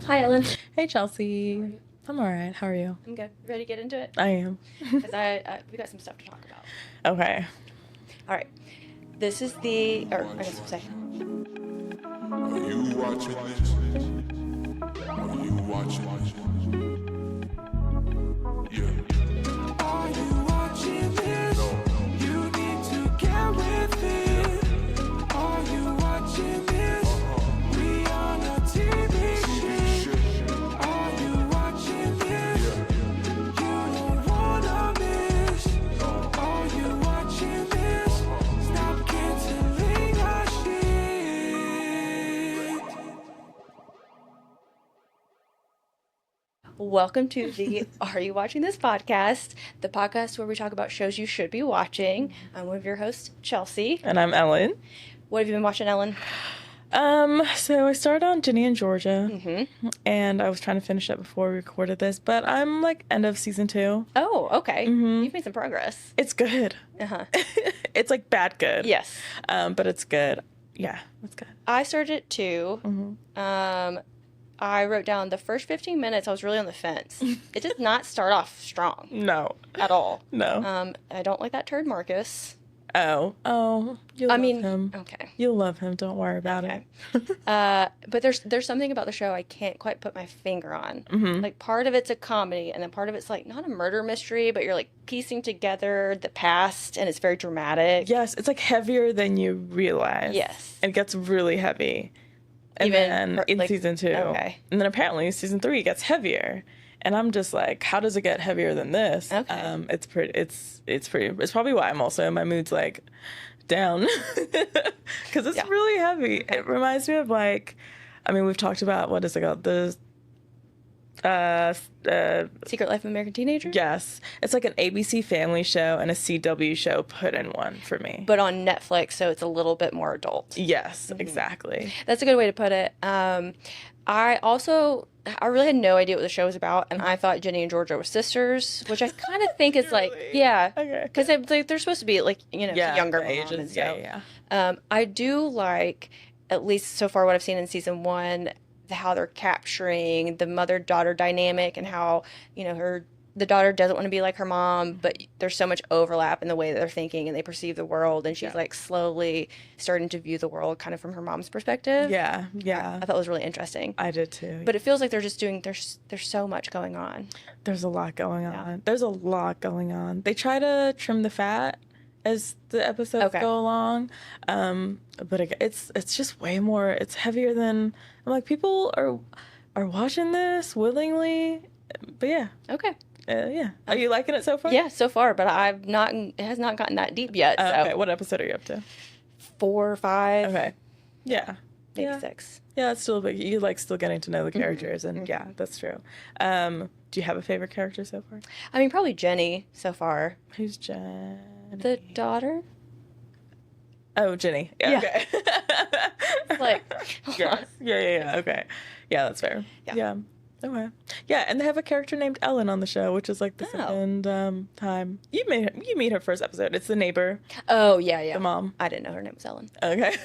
Hi, Ellen. Hey, Chelsea. I'm all right. How are you? I'm good. Ready to get into it? I am. Because we got some stuff to talk about. Okay. All right. This is the, or I guess we'll say. Are you watching this? Are you watching this? Yeah. Are you watching this? No. You need to get with it. Are you watching this? We on a TV shit. Are you watching this? You don't wanna miss. Are you watching this? Stop canceling our shit. Welcome to the Are You Watching This podcast, the podcast where we talk about shows you should be watching. I'm one of your hosts, Chelsea. And I'm Ellen. What have you been watching, Ellen? So I started on Ginny and Georgia, and I was trying to finish it before we recorded this, but I'm like end of season 2. Oh, okay. You've made some progress. It's good. Uh-huh. It's like bad good. Yes. But it's good. Yeah, it's good. I started it too. I wrote down the first 15 minutes, I was really on the fence. It did not start off strong No. at all. No. I don't like that turd Marcus. Oh, you'll love him. Okay. You'll love him. Don't worry about it. But there's something about the show I can't quite put my finger on. Like, part of it's a comedy, and then part of it's like not a murder mystery, but you're like piecing together the past, and it's very dramatic. Yes, it's like heavier than you realize. Yes. It gets really heavy. And Even then in like- season 2. okay. And then apparently season 3 gets heavier. And I'm just like, how does it get heavier than this? Okay. It's probably why I'm also, my mood's like down. Because it's really heavy. Okay. It reminds me of like, I mean, we've talked about, what is it called? Secret Life of American Teenager? Yes. It's like an ABC family show and a CW show put in one for me. But on Netflix, so it's a little bit more adult. Yes, exactly. That's a good way to put it. I really had no idea what the show was about, and I thought Ginny and Georgia were sisters, which I kind of think is like, Really? yeah, Okay. because they're supposed to be like, younger mom ages. and stuff. Yeah. I do like, at least so far what I've seen in season 1, how they're capturing the mother-daughter dynamic and how, the daughter doesn't want to be like her mom, but there's so much overlap in the way that they're thinking and they perceive the world, and she's like slowly starting to view the world kind of from her mom's perspective. Yeah. I thought it was really interesting. I did too. But it feels like they're just doing, there's so much going on. There's a lot going on. There's a lot going on. They try to trim the fat as the episodes go along. But it's just way more, it's heavier than, I'm like, people are watching this willingly. But yeah. Okay. Yeah. Are you liking it so far? Yeah, so far, but it has not gotten that deep yet. So. Okay. What episode are you up to? 4 or 5. Okay. Yeah. Maybe 6. Yeah, it's still big. You like still getting to know the characters, and yeah, that's true. Do you have a favorite character so far? I mean, probably Jenny so far. Who's Jenny? The daughter? Oh, Jenny. Yeah. Okay. Like, Yes. Yeah. Okay. Yeah, that's fair. Yeah. Okay. Yeah, and they have a character named Ellen on the show, which is like the second time you meet her first episode. It's the neighbor. Oh yeah. The mom. I didn't know her name was Ellen. Okay.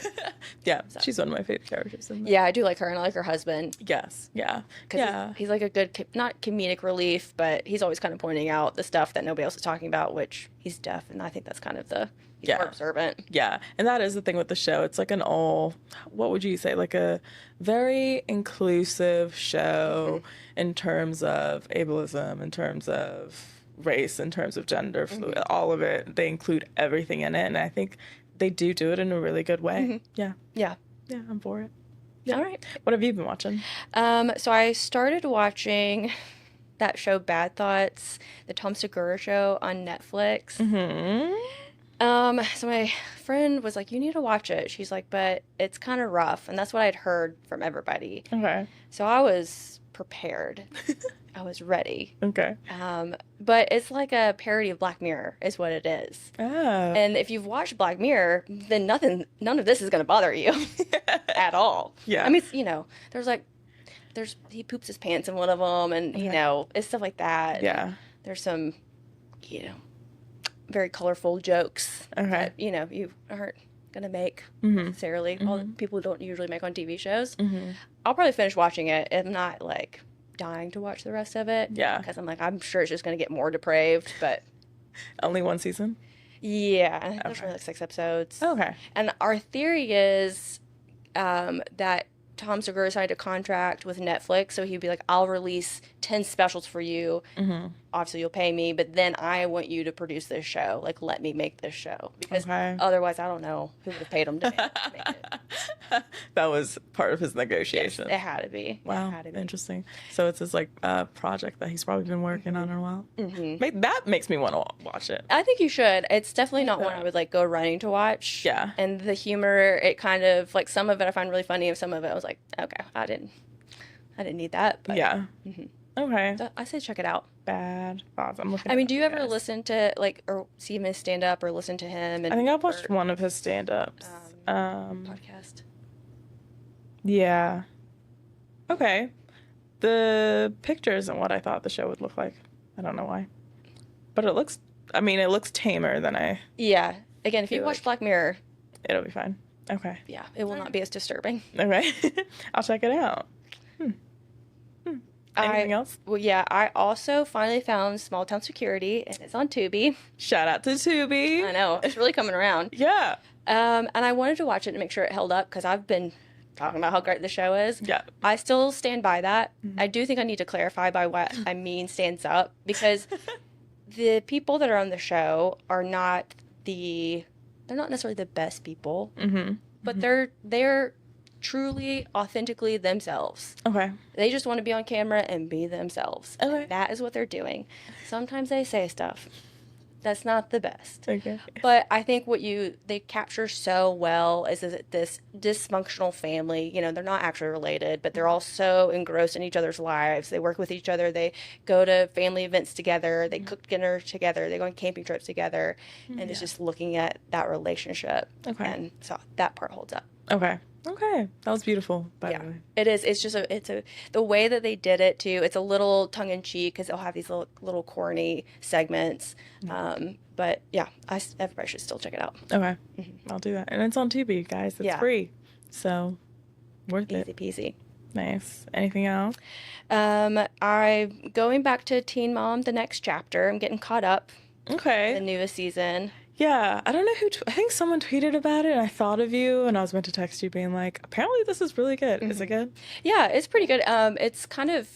Yeah, she's one of my favorite characters. Yeah, I do like her, and I like her husband. Yes. Yeah. Because he's like a good, not comedic relief, but he's always kind of pointing out the stuff that nobody else is talking about, which he's deaf, and I think that's kind of he's more observant. Yeah, and that is the thing with the show. It's like what would you say, like a very inclusive show in terms of ableism, in terms of race, in terms of gender, fluid, all of it. They include everything in it, and I think they do it in a really good way. Yeah, I'm for it. Yeah. All right. What have you been watching? So I started watching that show Bad Thoughts, the Tom Segura show on Netflix. So my friend was like, you need to watch it. She's like, but it's kind of rough. And that's what I'd heard from everybody. Okay. So I was prepared. I was ready. Okay. But it's like a parody of Black Mirror is what it is. Oh. And if you've watched Black Mirror, then none of this is going to bother you at all. Yeah. I mean, he poops his pants in one of them, and, it's stuff like that. Yeah. And there's some, very colorful jokes. Okay. That, you gonna make necessarily. All the people don't usually make on TV shows. I'll probably finish watching it. I'm not like dying to watch the rest of it. Yeah. Because I'm like, I'm sure it's just gonna get more depraved. But Only one season? yeah, there's Okay. only like 6 episodes. Okay. And our theory is that Tom Segura signed a contract with Netflix, so he'd be like, I'll release 10 specials for you. Obviously, you'll pay me, but then I want you to produce this show. Like, let me make this show. Because Okay. otherwise, I don't know who would have paid him to make it. That was part of his negotiation. It had to be. Wow, It had to be. interesting. So it's this like project that he's probably been working on in a while. That makes me want to watch it. I think you should. It's definitely not one I would like go running to watch. Yeah. And the humor, it kind of like some of it I find really funny, and some of it I was like, okay, I didn't need that. But Yeah. Okay. so I say check it out. Bad thoughts. I'm looking. I mean, it do you up, ever guys. listen to like or see him stand up or listen to him? And I think I've watched one of his stand-ups. podcast. Yeah. Okay. The picture isn't what I thought the show would look like. I don't know why, but it looks. I mean, it looks tamer than I. Yeah. Again, if you Feel watch like- Black Mirror, It'll be fine. Okay. yeah, it will not be as disturbing. Okay. I'll check it out. Anything else? Well, yeah, I also finally found Small Town Security, and it's on Tubi. Shout out to Tubi. I know it's really coming around. Yeah. And I wanted to watch it and make sure it held up because I've been talking about how great the show is. Yeah. I still stand by that. I do think I need to clarify by what I mean stands up because the people that are on the show are not they're not necessarily the best people, but they're truly, authentically themselves. Okay. They just want to be on camera and be themselves. Okay. That is what they're doing. Sometimes they say stuff that's not the best. Okay. But I think what they capture so well is that this dysfunctional family, they're not actually related, but they're all so engrossed in each other's lives. They work with each other. They go to family events together. They cook dinner together. They go on camping trips together. And it's just looking at that relationship. Okay. And so that part holds up. Okay. Okay. That was beautiful, by the way. It is. It's just the way that they did it too. It's a little tongue in cheek because they'll have these little corny segments. But yeah, everybody should still check it out. Okay. I'll do that. And it's on Tubi, guys. It's free. So worth Easy it. peasy. Nice. Anything else? I'm going back to Teen Mom, the next chapter. I'm getting caught up. Okay. The newest season. Yeah, I don't know who. I think someone tweeted about it, and I thought of you, and I was meant to text you, being like, "Apparently, this is really good. Is it good?" Yeah, it's pretty good. It's kind of,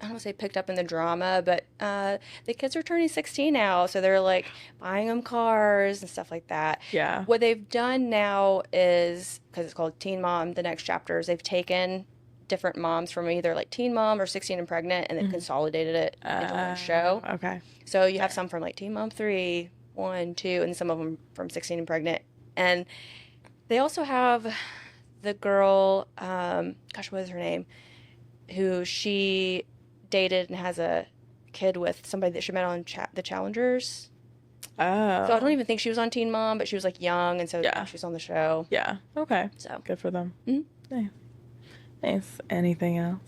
I don't want to say picked up in the drama, but the kids are turning 16 now, so they're like buying them cars and stuff like that. Yeah. What they've done now is, because it's called Teen Mom, the next chapters, they've taken different moms from either like Teen Mom or 16 and Pregnant, and they've consolidated it into one show. Okay. So you have some from like Teen Mom 3, 1, 2, and some of them from 16 and Pregnant. And they also have the girl, gosh, what is her name? Who she dated and has a kid with somebody that she met on the Challengers. Oh. So I don't even think she was on Teen Mom, but she was like young, and so Yeah. she's on the show. Yeah. Okay. So Good for them. Mhm. Nice. Nice. Anything else?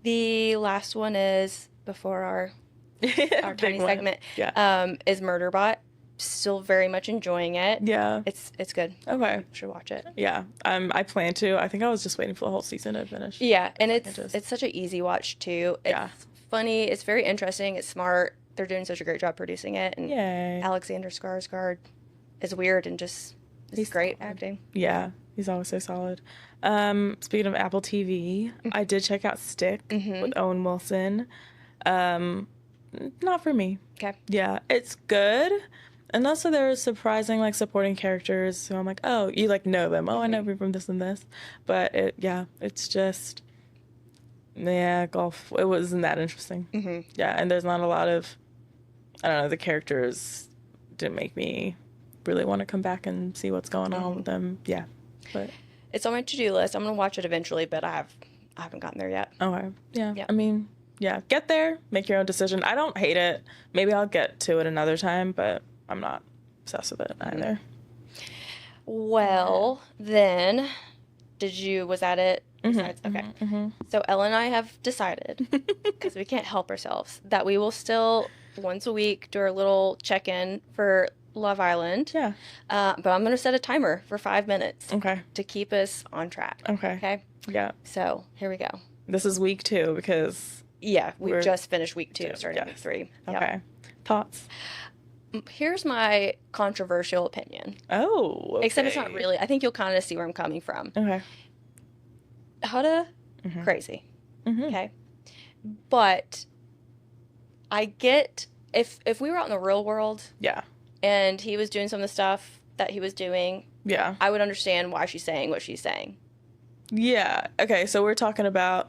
the last one is before our Big tiny one. segment. Yeah. Is Murderbot. Still very much enjoying it. Yeah. It's good. Okay. You should watch it. Yeah. I plan to. I think I was just waiting for the whole season to finish. Yeah, and it's just- it's such an easy watch too. It's Yeah. funny. It's very interesting. It's smart. They're doing such a great job producing it. And Yay. Alexander Skarsgård is weird and just he's great acting. Yeah. He's always so solid. Speaking of Apple TV, I did check out Stick with Owen Wilson. Not for me. Okay. Yeah, it's good. And also there are surprising like supporting characters. So I'm like, oh, you like know them. Oh, I know them from this and this. But it's just, golf. It wasn't that interesting. Yeah, and there's not a lot of, I don't know, the characters didn't make me really want to come back and see what's going on with them. Yeah, but It's on my to-do list. I'm gonna watch it eventually, but I haven't gotten there yet. okay. Yeah. Yeah. I mean, yeah, get there, make your own decision. I don't hate it. Maybe I'll get to it another time, but I'm not obsessed with it either. Well, then, was that it? Besides- okay. So Ella and I have decided, because we can't help ourselves, that we will still once a week do our little check-in for Love Island. Yeah. But I'm going to set a timer for 5 minutes Okay. to keep us on track. Okay. Okay. Yeah. So here we go. This is week 2 because Yeah, we've We're- just finished week 2, starting yes. week 3. Yep. okay. Thoughts? Here's my controversial opinion. Oh. Okay. Except it's not really. I think you'll kind of see where I'm coming from. Okay. Huda, Mhm. crazy. Mhm. Okay. But I get if we were out in the real world Yeah. and he was doing some of the stuff that he was doing, Yeah. I would understand why she's saying what she's saying. Yeah. Okay. So we're talking about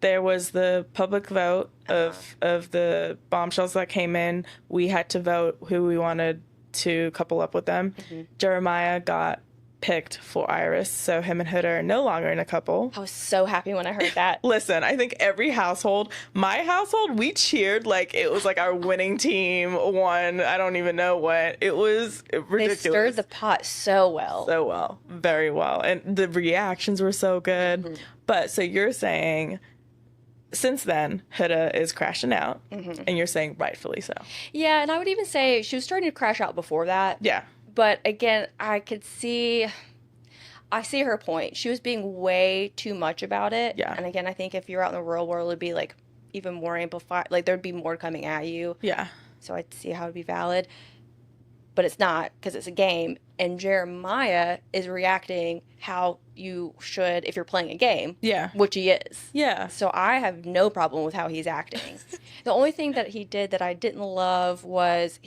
there was the public vote of the bombshells that came in. We had to vote who we wanted to couple up with them. Jeremiah got picked for Iris, so him and Huda are no longer in a couple. I was so happy when I heard that. Listen, I think every household, my household, we cheered like it was like our winning team won. I don't even know what. It was ridiculous. They stirred the pot so well. So well, very well. And the reactions were so good. But so you're saying since then, Huda is crashing out, and you're saying rightfully so. Yeah, and I would even say she was starting to crash out before that. Yeah. But again, I see her point. She was being way too much about it. Yeah. And again, I think if you're out in the real world, it'd be like even more amplified. Like there'd be more coming at you. Yeah. So I'd see how it'd be valid. But it's not because it's a game. And Jeremiah is reacting how you should if you're playing a game. Yeah. Which he is. Yeah. So I have no problem with how he's acting. The only thing that he did that I didn't love was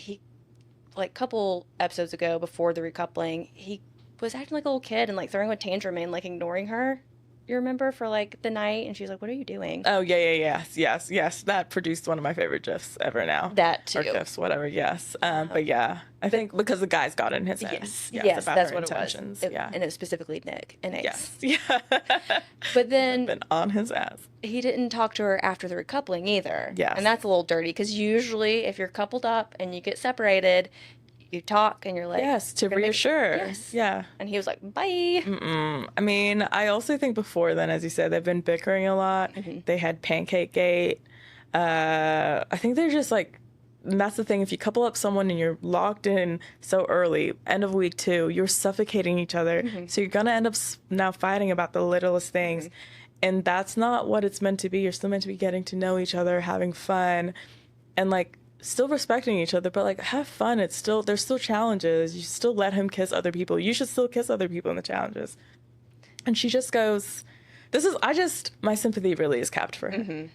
like a couple episodes ago before the recoupling, he was acting like a little kid and like throwing a tantrum and like ignoring her. You remember for like the night? And she's like, "What are you doing?" Oh, yes. That produced one of my favorite GIFs ever now. That too. Or GIFs, whatever, yes. But yeah, I think because the guys got in his head. Yes, about that's her what intentions. it was. Yeah. And it was specifically Nick and Ace. Yes. Yeah. But then Been on his ass. he didn't talk to her after the recoupling either. Yes. And that's a little dirty because usually if you're coupled up and you get separated, you talk and you're like, Yes, to "You're gonna make-" reassure. Yes. Yeah. And he was like, "Bye." I mean, I also think before then, as you said, they've been bickering a lot. They had Pancake Gate. I think they're just like, and that's the thing. If you couple up someone and you're locked in so early, end of week 2, you're suffocating each other. So you're going to end up now fighting about the littlest things. And that's not what it's meant to be. You're still meant to be getting to know each other, having fun, and like still respecting each other, but like have fun. There's still challenges. You still let him kiss other people. You should still kiss other people in the challenges. And she just goes, my sympathy really is capped for her.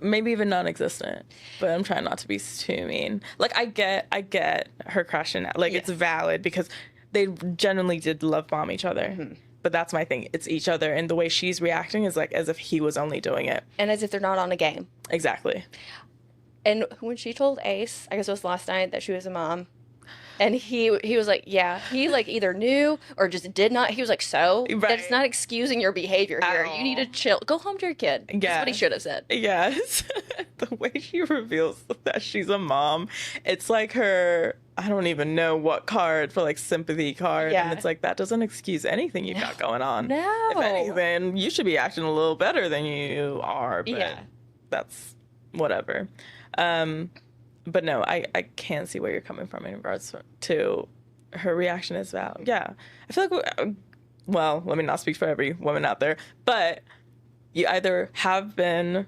Maybe even non-existent, but I'm trying not to be too mean. Like I get her crashing out. Like it's valid because they genuinely did love bomb each other. But that's my thing. It's each other, and the way she's reacting is like as if he was only doing it. And as if they're not on a game. Exactly. And when she told Ace, I guess it was last night, that she was a mom, and he was like, yeah, he like either knew or just did not. He was like, so that's not excusing your behavior here. You need to chill. Go home to your kid. That's what he should have said. Yes. The way she reveals that she's a mom, it's like her, I don't even know what card for like sympathy card. Yeah. And it's like, that doesn't excuse anything you got going on. No. If anything, you should be acting a little better than you are. But that's whatever. But no, I can see where you're coming from in regards to her reaction as well. Yeah. I feel like, well, let me not speak for every woman out there, but you either have been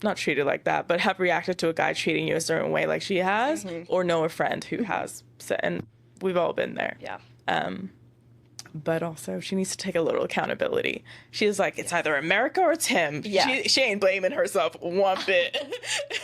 not treated like that, but have reacted to a guy treating you a certain way like she has, or know a friend who has, and we've all been there. Yeah. But also, she needs to take a little accountability. She's like, it's either America or it's him. Yeah. She ain't blaming herself one bit.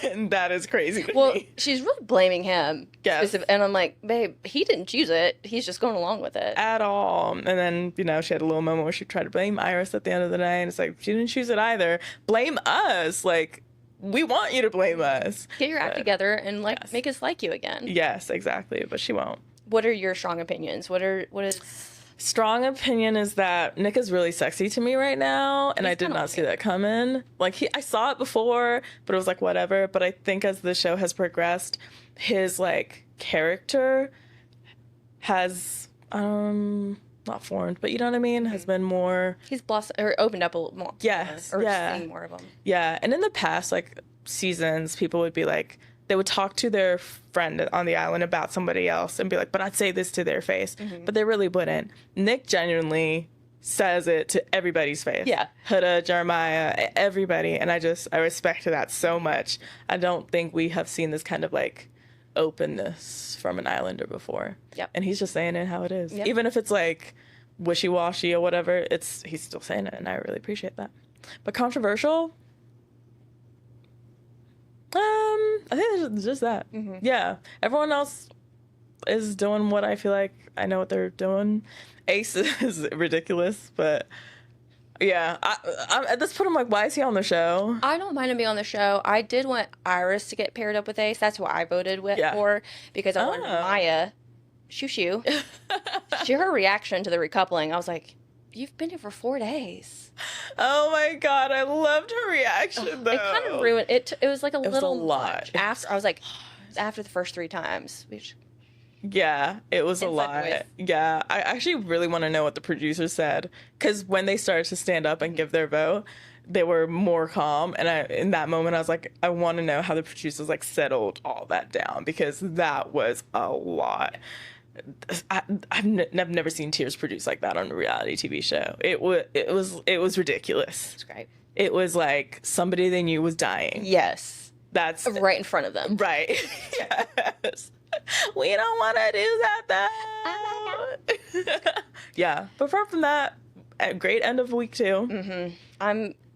And that is crazy to Well, me. she's really blaming him. Yes. And I'm like, babe, he didn't choose it. He's just going along with it. At all. And then, she had a little moment where she tried to blame Iris at the end of the night. And it's like, she didn't choose it either. Blame us. Like, we want you to blame us. Get your act together and make us like you again. Yes, exactly. But she won't. What are your strong opinions? What is... Strong opinion is that Nick is really sexy to me right now, and I did not see that coming. Like I saw it before, but it was like whatever. But I think as the show has progressed, his like character has not formed, but you know what I mean, has been more. He's blossomed or opened up a little more. Yes, or yeah, seen more of him. Yeah, and in the past like seasons, people would be like, they would talk to their friend on the island about somebody else and be like, but I'd say this to their face. But they really wouldn't. Nick genuinely says it to everybody's face. Yeah. Huda, Jeremiah, everybody. And I respect that so much. I don't think we have seen this kind of like openness from an islander before. Yep. And he's just saying it how it is. Yep. Even if it's like wishy-washy or whatever, he's still saying it, and I really appreciate that. But controversial? I think it's just that. Yeah. Everyone else is doing what I feel like I know what they're doing. Ace is ridiculous, but yeah. I'm at this point, I'm like, why is he on the show? I don't mind him being on the show. I did want Iris to get paired up with Ace. That's who I voted for, because I wanted Maya. Shoo. Her reaction to the recoupling, I was like, you've been here for 4 days. Oh my God, I loved her reaction, though. It kind of ruined it. It was like a little lot. much. After I was like, after the first 3 times. Yeah, it was a lot. Yeah, I actually really want to know what the producers said, because when they started to stand up and give their vote, they were more calm, and in that moment I was like, I want to know how the producers like settled all that down, because that was a lot. I've never seen tears produced like that on a reality TV show. It was ridiculous. It's great. It was like somebody they knew was dying. Yes. That's right in front of them. Right. Yes. We don't want to do that though. Yeah. But apart from that, a great end of week 2.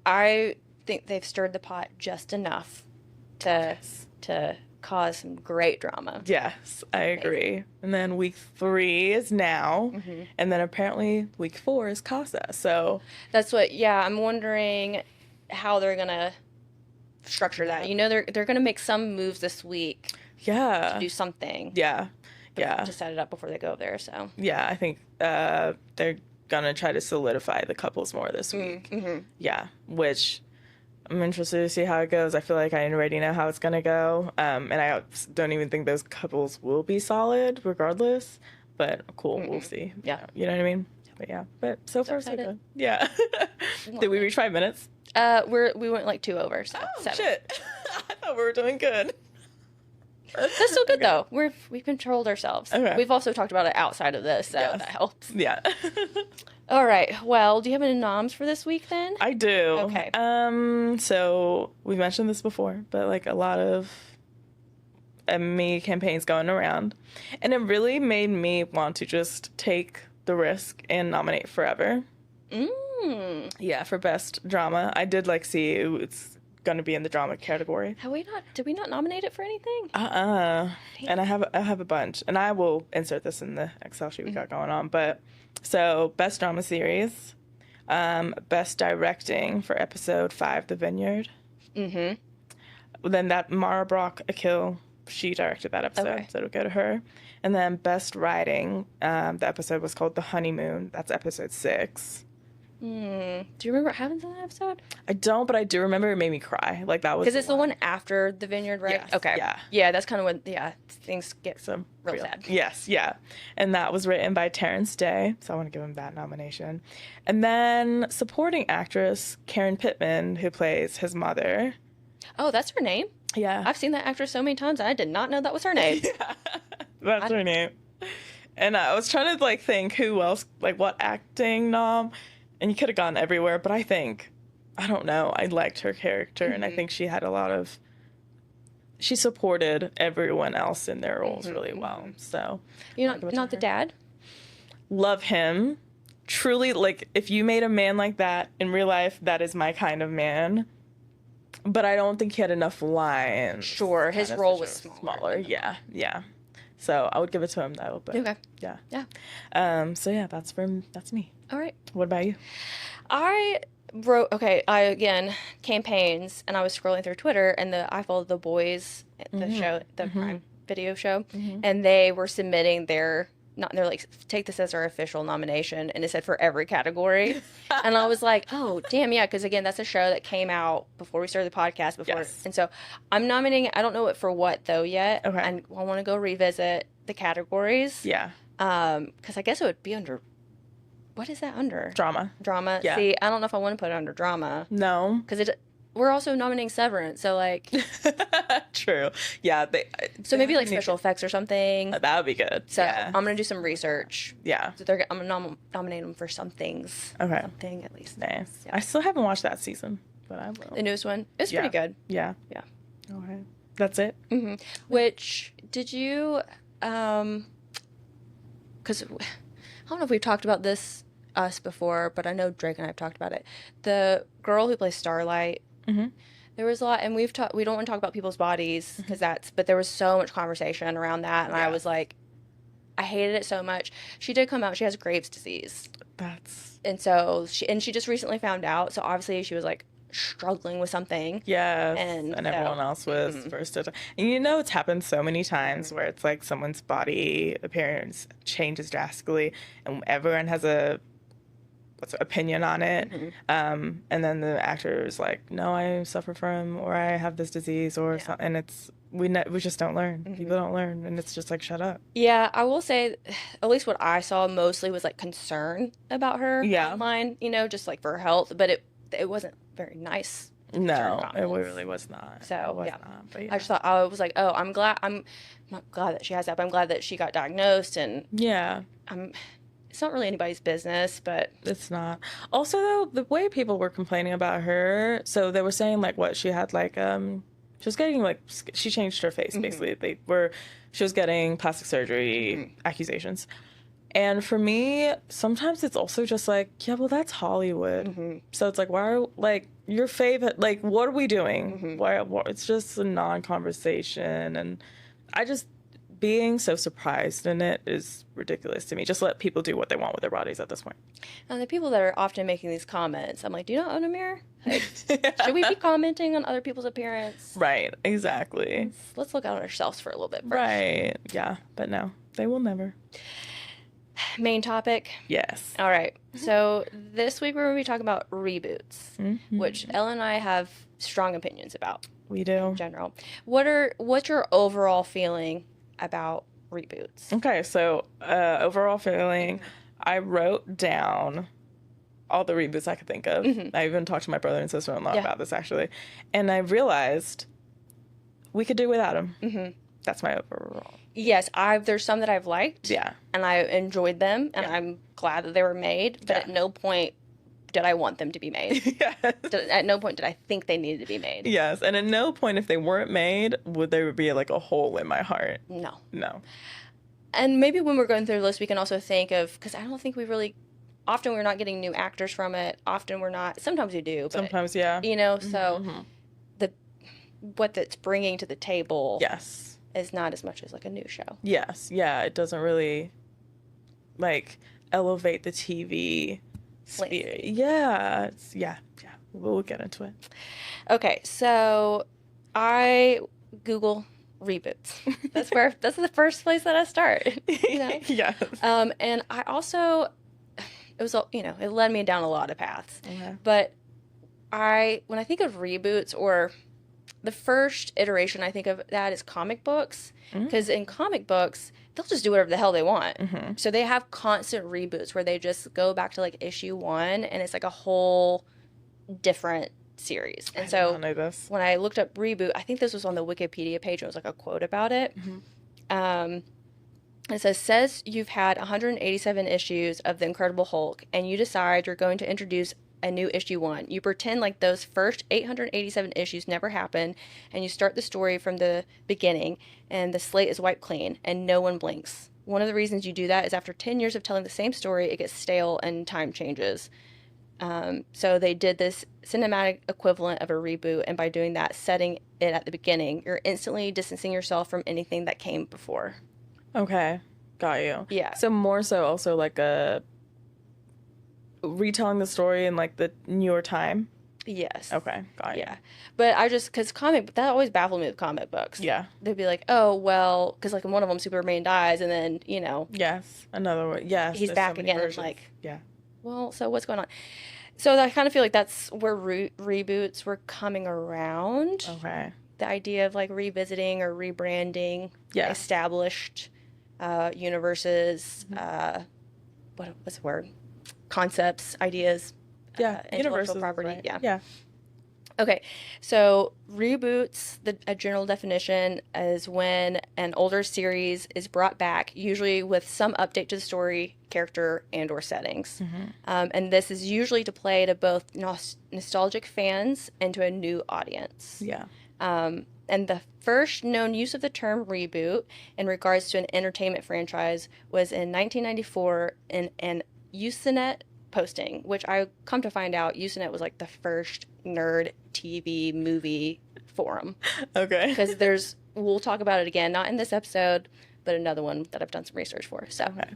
I think they've stirred the pot just enough to cause some great drama. Yes, I agree. And then week 3 is now, and then apparently week 4 is Casa. So that's what. Yeah, I'm wondering how they're gonna structure that. You know, they're gonna make some moves this week. Yeah. To do something. Yeah. To set it up before they go there. So. Yeah, I think they're gonna try to solidify the couples more this week. Yeah, which I'm interested to see how it goes. I feel like I already know how it's gonna go, and I don't even think those couples will be solid regardless. But cool, we'll see. Yeah, you know what I mean. But yeah, but so far so good. Yeah. Did we reach 5 minutes? We went like 2 over. So 7. Shit! I thought we were doing good. That's still good though. We've controlled ourselves. Okay. We've also talked about it outside of this, so that helps. Yeah. All right. Well, do you have any noms for this week then? I do. Okay. So we mentioned this before, but like a lot of Emmy campaigns going around, and it really made me want to just take the risk and nominate Forever. Yeah, for best drama. I did like see it's going to be in the drama category. Did we not nominate it for anything? And I have a bunch, and I will insert this in the Excel sheet we got going on. But so best drama series, best directing for episode 5, The Vineyard. Then that Mara Brock Akil, she directed that episode, so it'll go to her. And then best writing, the episode was called The Honeymoon. That's episode 6. Do you remember what happens in that episode? I don't, but I do remember it made me cry. Like that was because it's the one after The Vineyard, right? Yes, okay. Yeah, that's kind of when things get some real sad. Yes, yeah, and that was written by Terrence Day, so I want to give him that nomination. And then supporting actress Karen Pittman, who plays his mother. Oh, that's her name? Yeah, I've seen that actress so many times, and I did not know that was her name. Yeah, that's her name. And I was trying to like think who else, like what acting nom. And you could have gone everywhere, but I don't know, I liked her character, and I think she had she supported everyone else in their roles really well. So, not the dad? Love him. Truly, like, if you made a man like that in real life, that is my kind of man. But I don't think he had enough lines. Sure, his role was smaller. Yeah. So I would give it to him though. But okay. Yeah. So yeah, that's me. All right. What about you? I wrote, again, campaigns, and I was scrolling through Twitter, and I followed The Boys, the show, the crime video show, and they were submitting they're like, take this as our official nomination, and it said for every category. And I was like, oh, damn, yeah, because again, that's a show that came out before we started the podcast, and so I'm nominating, I don't know it for what, though, yet, okay. And I want to go revisit the categories. Yeah. Because I guess it would be under... What is that under? Drama. Drama. Yeah. See, I don't know if I want to put it under drama. No. Because we're also nominating Severance, so like, True. Yeah. so maybe like need- special effects or something. That would be good. So yeah. I'm gonna do some research. Yeah. So I'm gonna nominate them for some things. Okay. Something at least. Nice. Yeah. I still haven't watched that season, but I will. The newest one. It's Yeah. pretty good. Yeah. Yeah. Okay. That's it. Which did you? Because I don't know if we've talked about this us before, but I know Drake and I have talked about it. The girl who plays Starlight. There was a lot, and we don't want to talk about people's bodies because but there was so much conversation around that, and I was like, I hated it so much. She did come out. She has Graves' disease, and so she just recently found out. So obviously she was like struggling with something. Yes, And and so- everyone else was first. And it's happened so many times where it's like someone's body appearance changes drastically, and everyone has a opinion on it. And then the actor is like, "No, I suffer from, or I have this disease, or something." And it's we just don't learn. People don't learn, and it's just like, shut up. Yeah, I will say, at least what I saw mostly was like concern about her online, just like for her health, but it wasn't very nice. No, it comments. really was not. So, it was yeah. not, but I just thought, I was like, oh, I'm not glad that she has that, but I'm glad that she got diagnosed, and yeah. it's not really anybody's business, but It's not. Also, though, the way people were complaining about her, so they were saying like what she had like she was getting like she changed her face basically. She was getting plastic surgery accusations. And for me, sometimes it's also just like, yeah, well, that's Hollywood. So it's like, your favorite, like, what are we doing? It's just a non-conversation. And being so surprised in it is ridiculous to me. Just let people do what they want with their bodies at this point. and the people that are often making these comments, I'm like, do you not own a mirror? Like, should we be commenting on other people's appearance? Right, exactly. Let's look at ourselves for a little bit first. Right, yeah, but no, they will never. Main topic. Yes. All right. So this week we're going to be talking about reboots, which Ellen and I have strong opinions about We do. in general. What's your overall feeling about reboots? Okay, so overall feeling, I wrote down all the reboots I could think of. I even talked to my brother and sister-in-law about this, actually. And I realized we could do without them. That's my overall. Yes, there's some that I've liked. Yeah. And I enjoyed them, and I'm glad that they were made, but at no point did I want them to be made. Yes. At no point did I think they needed to be made. Yes, and at no point, if they weren't made, would there be like a hole in my heart. No. No. And maybe when we're going through the list, we can also think of, because I don't think we really, often we're not getting new actors from it. Often we're not, sometimes we do, but, Sometimes, yeah. so what that's bringing to the table Yes. is not as much as like a new show. Yes. Yeah, it doesn't really like elevate the TV sphere. Yeah. Yeah. We'll get into it. Okay, so I Google reboots. That's the first place that I start. Yes. And I also, it led me down a lot of paths. Okay. But when I think of reboots, or the first iteration I think of that is comic books, because in comic books they'll just do whatever the hell they want. So they have constant reboots where they just go back to like issue 1 and it's like a whole different series. And I so don't know this. when I looked up reboot, I think this was on the Wikipedia page. It was like a quote about it. It says you've had 187 issues of The Incredible Hulk, and you decide you're going to introduce a new issue 1. You pretend like those first 887 issues never happened, and you start the story from the beginning, and the slate is wiped clean, and no one blinks. One of the reasons you do that is after 10 years of telling the same story, it gets stale and time changes. So they did this cinematic equivalent of a reboot, and by doing that, setting it at the beginning, you're instantly distancing yourself from anything that came before. Okay. Got you. Yeah. So more so also like a retelling the story in like the newer time. Yes. Okay. Got you. Yeah. But because that always baffled me with comic books. Yeah. They'd be like, oh, well, because like in one of them, Superman dies, and then, Yes. Another one. Yes. he's there's back so many again. And versions. like, Yeah. well, so what's going on? So I kind of feel like that's where reboots were coming around. Okay. The idea of like revisiting or rebranding Yes. established universes, what's the word? Concepts, ideas, Yeah. intellectual Universes, property. right. Yeah. Yeah. Okay, so reboots, a general definition is when an older series is brought back, usually with some update to the story, character, and or settings. And this is usually to play to both nostalgic fans and to a new audience. Yeah. And the first known use of the term reboot in regards to an entertainment franchise was in 1994 in an Usenet posting, which I come to find out Usenet was like the first nerd TV movie forum. Okay. Because we'll talk about it again, not in this episode, but another one that I've done some research for. So, Okay.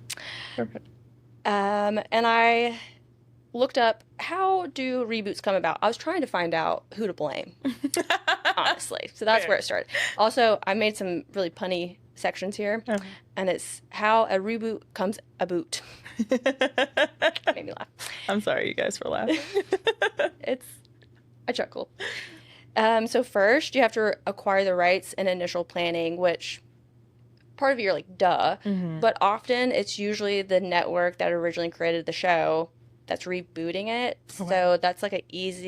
Perfect. and I looked up how do reboots come about. I was trying to find out who to blame, honestly. So that's Fair. where it started. Also, I made some really punny sections here, Okay. and it's how a reboot comes about. Made me laugh. I'm sorry, you guys, for laughing. I chuckle. So first, you have to acquire the rights and initial planning, which part of you're like, duh. But often it's usually the network that originally created the show that's rebooting it. Okay. So that's like if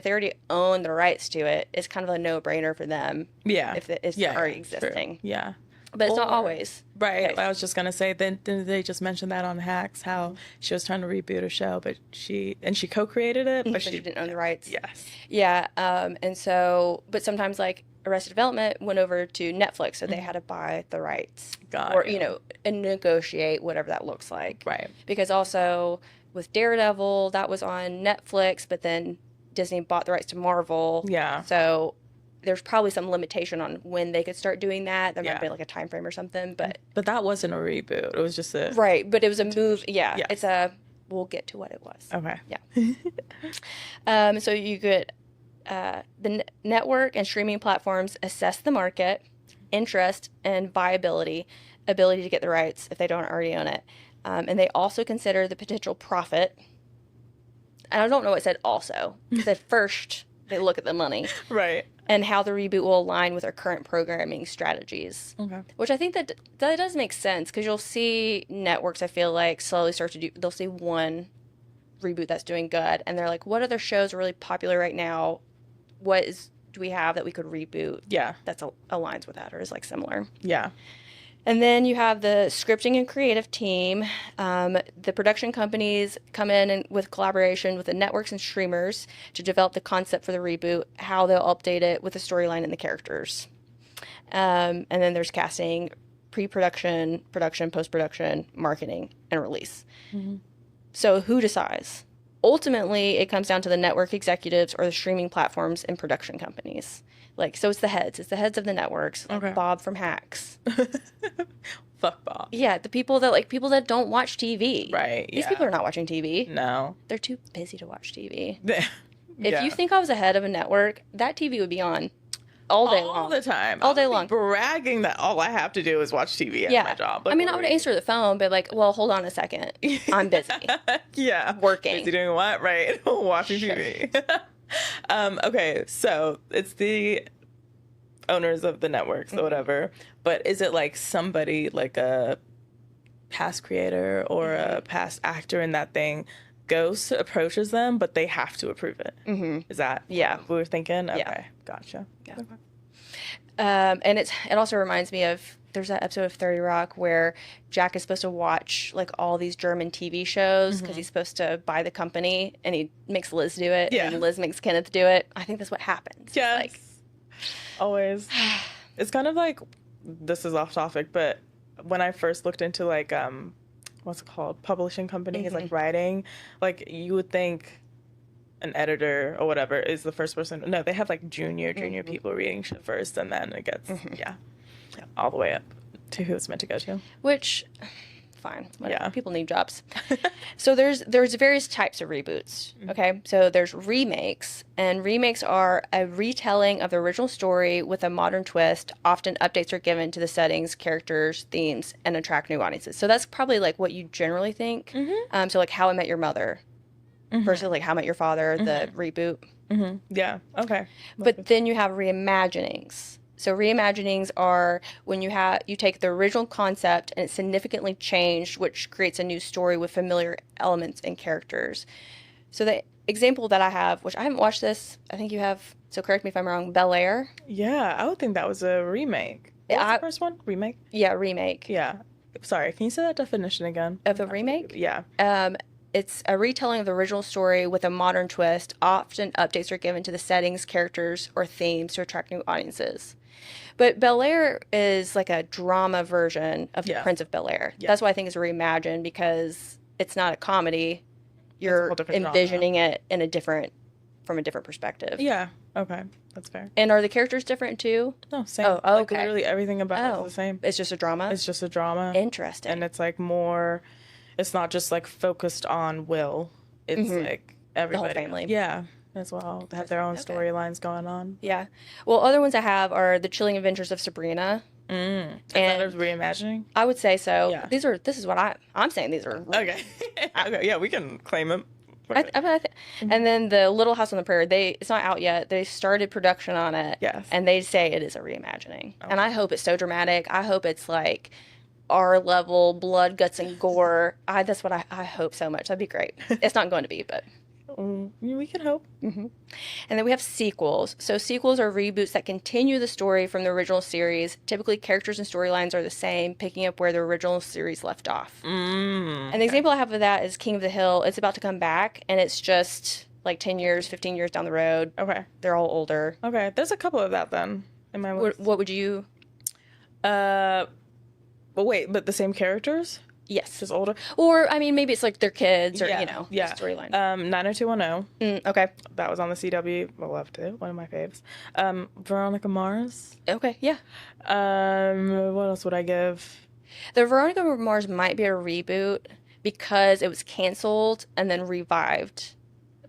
they already own the rights to it, it's kind of a no-brainer for them Yeah. if it's Yeah, already true. existing. Yeah. But it's not Or- always. Right. Okay. I was just gonna say, then they just mentioned that on Hacks, how she was trying to reboot a show, but she co-created it, but But she didn't own the rights. Yes. Yeah, and so, but sometimes like Arrested Development went over to Netflix, so they had to buy the rights, Got or it. and negotiate whatever that looks like. Right. Because also with Daredevil, that was on Netflix, but then Disney bought the rights to Marvel. Yeah. So there's probably some limitation on when they could start doing that. There Yeah. might be like a time frame or something, but But that wasn't a reboot. It was just a. right. But it was a move. Yeah, Yes. it's a. We'll get to what it was. Okay. Yeah. So you could, the network and streaming platforms assess the market, interest, and viability, ability to get the rights if they don't already own it. And they also consider the potential profit. And I don't know what it said also. It said first they look at the money Right. and how the reboot will align with their current programming strategies. Okay. Which I think that does make sense because you'll see networks, I feel like, slowly start to do, they'll see one reboot that's doing good and they're like, what other shows are really popular right now? Do we have that we could reboot Yeah. that's aligns with that or is like similar? Yeah. And then you have the scripting and creative team. The production companies come in and with collaboration with the networks and streamers to develop the concept for the reboot, how they'll update it with the storyline and the characters. And then there's casting, pre-production, production, post-production, marketing, and release. So who decides? Ultimately, it comes down to the network executives or the streaming platforms and production companies. So it's the heads. It's the heads of the networks. Like Okay. Bob from Hacks. Fuck Bob. Yeah, the people that don't watch TV. Right. These yeah. people are not watching TV. No. They're too busy to watch TV. Yeah. If you think I was a head of a network, that TV would be on all day all long. the time, All day I would be long. bragging that all I have to do is watch TV at Yeah. my job. I mean, I would answer the phone, but well, hold on a second. I'm busy. Yeah. Working. Busy doing what? Right. Watching Sure. TV. Okay, so it's the owners of the networks or whatever, but is it like somebody like a past creator or a past actor in that thing goes approaches them, but they have to approve it? Is that Yeah. what we're thinking? Okay, Yeah. gotcha. Yeah. Okay. And it also reminds me of there's that episode of 30 Rock where Jack is supposed to watch like all these German TV shows because he's supposed to buy the company and he makes Liz do it Yeah. and Liz makes Kenneth do it. I think that's what happens. Yes. Like, Always. It's kind of like, this is off topic, but when I first looked into like what's it called, publishing companies, like writing, like you would think an editor or whatever is the first person. No, they have like junior people reading shit first, and then it gets all the way up to who it's meant to go to. which fine, whatever. Yeah. People need jobs. So there's various types of reboots. Okay, so there's remakes, and remakes are a retelling of the original story with a modern twist. Often updates are given to the settings, characters, themes, and attract new audiences. So that's probably like what you generally think. So like How I Met Your Mother versus like How I Met Your Father, the reboot. Yeah. Okay. But then you have reimaginings. So reimaginings are when you take the original concept and it's significantly changed, which creates a new story with familiar elements and characters. So the example that I have, which I haven't watched this, I think you have, So correct me if I'm wrong. Bel Air. Yeah, I would think that was a remake. What was the first one? Remake? Yeah, remake. Yeah. Sorry, can you say that definition again? Of a remake? Yeah. It's a retelling of the original story with a modern twist. Often updates are given to the settings, characters, or themes to attract new audiences. But Bel Air is like a drama version of The Prince of Bel Air. Yeah. That's why I think it's reimagined, because it's not a comedy. You're whole different envisioning it in from a different perspective. Yeah. Okay. That's fair. And are the characters different too? No, same. Oh, Like, okay. literally everything about it's the same. It's just a drama? It's just a drama. Interesting. And it's like more, it's not just like focused on Will. It's like everybody. The whole family. Yeah. As well. They have their own storylines going on. Yeah. Well, other ones I have are The Chilling Adventures of Sabrina. Is that a reimagining? I would say so. Yeah. This is what I'm saying these are. Okay. Okay. Yeah, we can claim them. And then the Little House on the Prairie, it's not out yet. They started production on it. Yes. And they say it is a reimagining. And I hope it's so dramatic. I hope it's like R level blood, guts, and gore. That's what I hope so much. That'd be great. It's not going to be, but. We can hope. And then we have sequels. So sequels are reboots that continue the story from the original series. Typically, characters and storylines are the same, picking up where the original series left off. And the example I have of that is King of the Hill. It's about to come back, and it's just like 10 years, 15 years down the road. Okay. They're all older. Okay. There's a couple of that then in my list. What would you... But wait, but the same characters? Yes. Just older? Or, I mean, maybe it's like their kids or, Yeah. storyline. 90210. Okay. That was on the CW. I loved it. One of my faves. Veronica Mars. Okay, yeah. What else would I give? The Veronica Mars might be a reboot because it was canceled and then revived.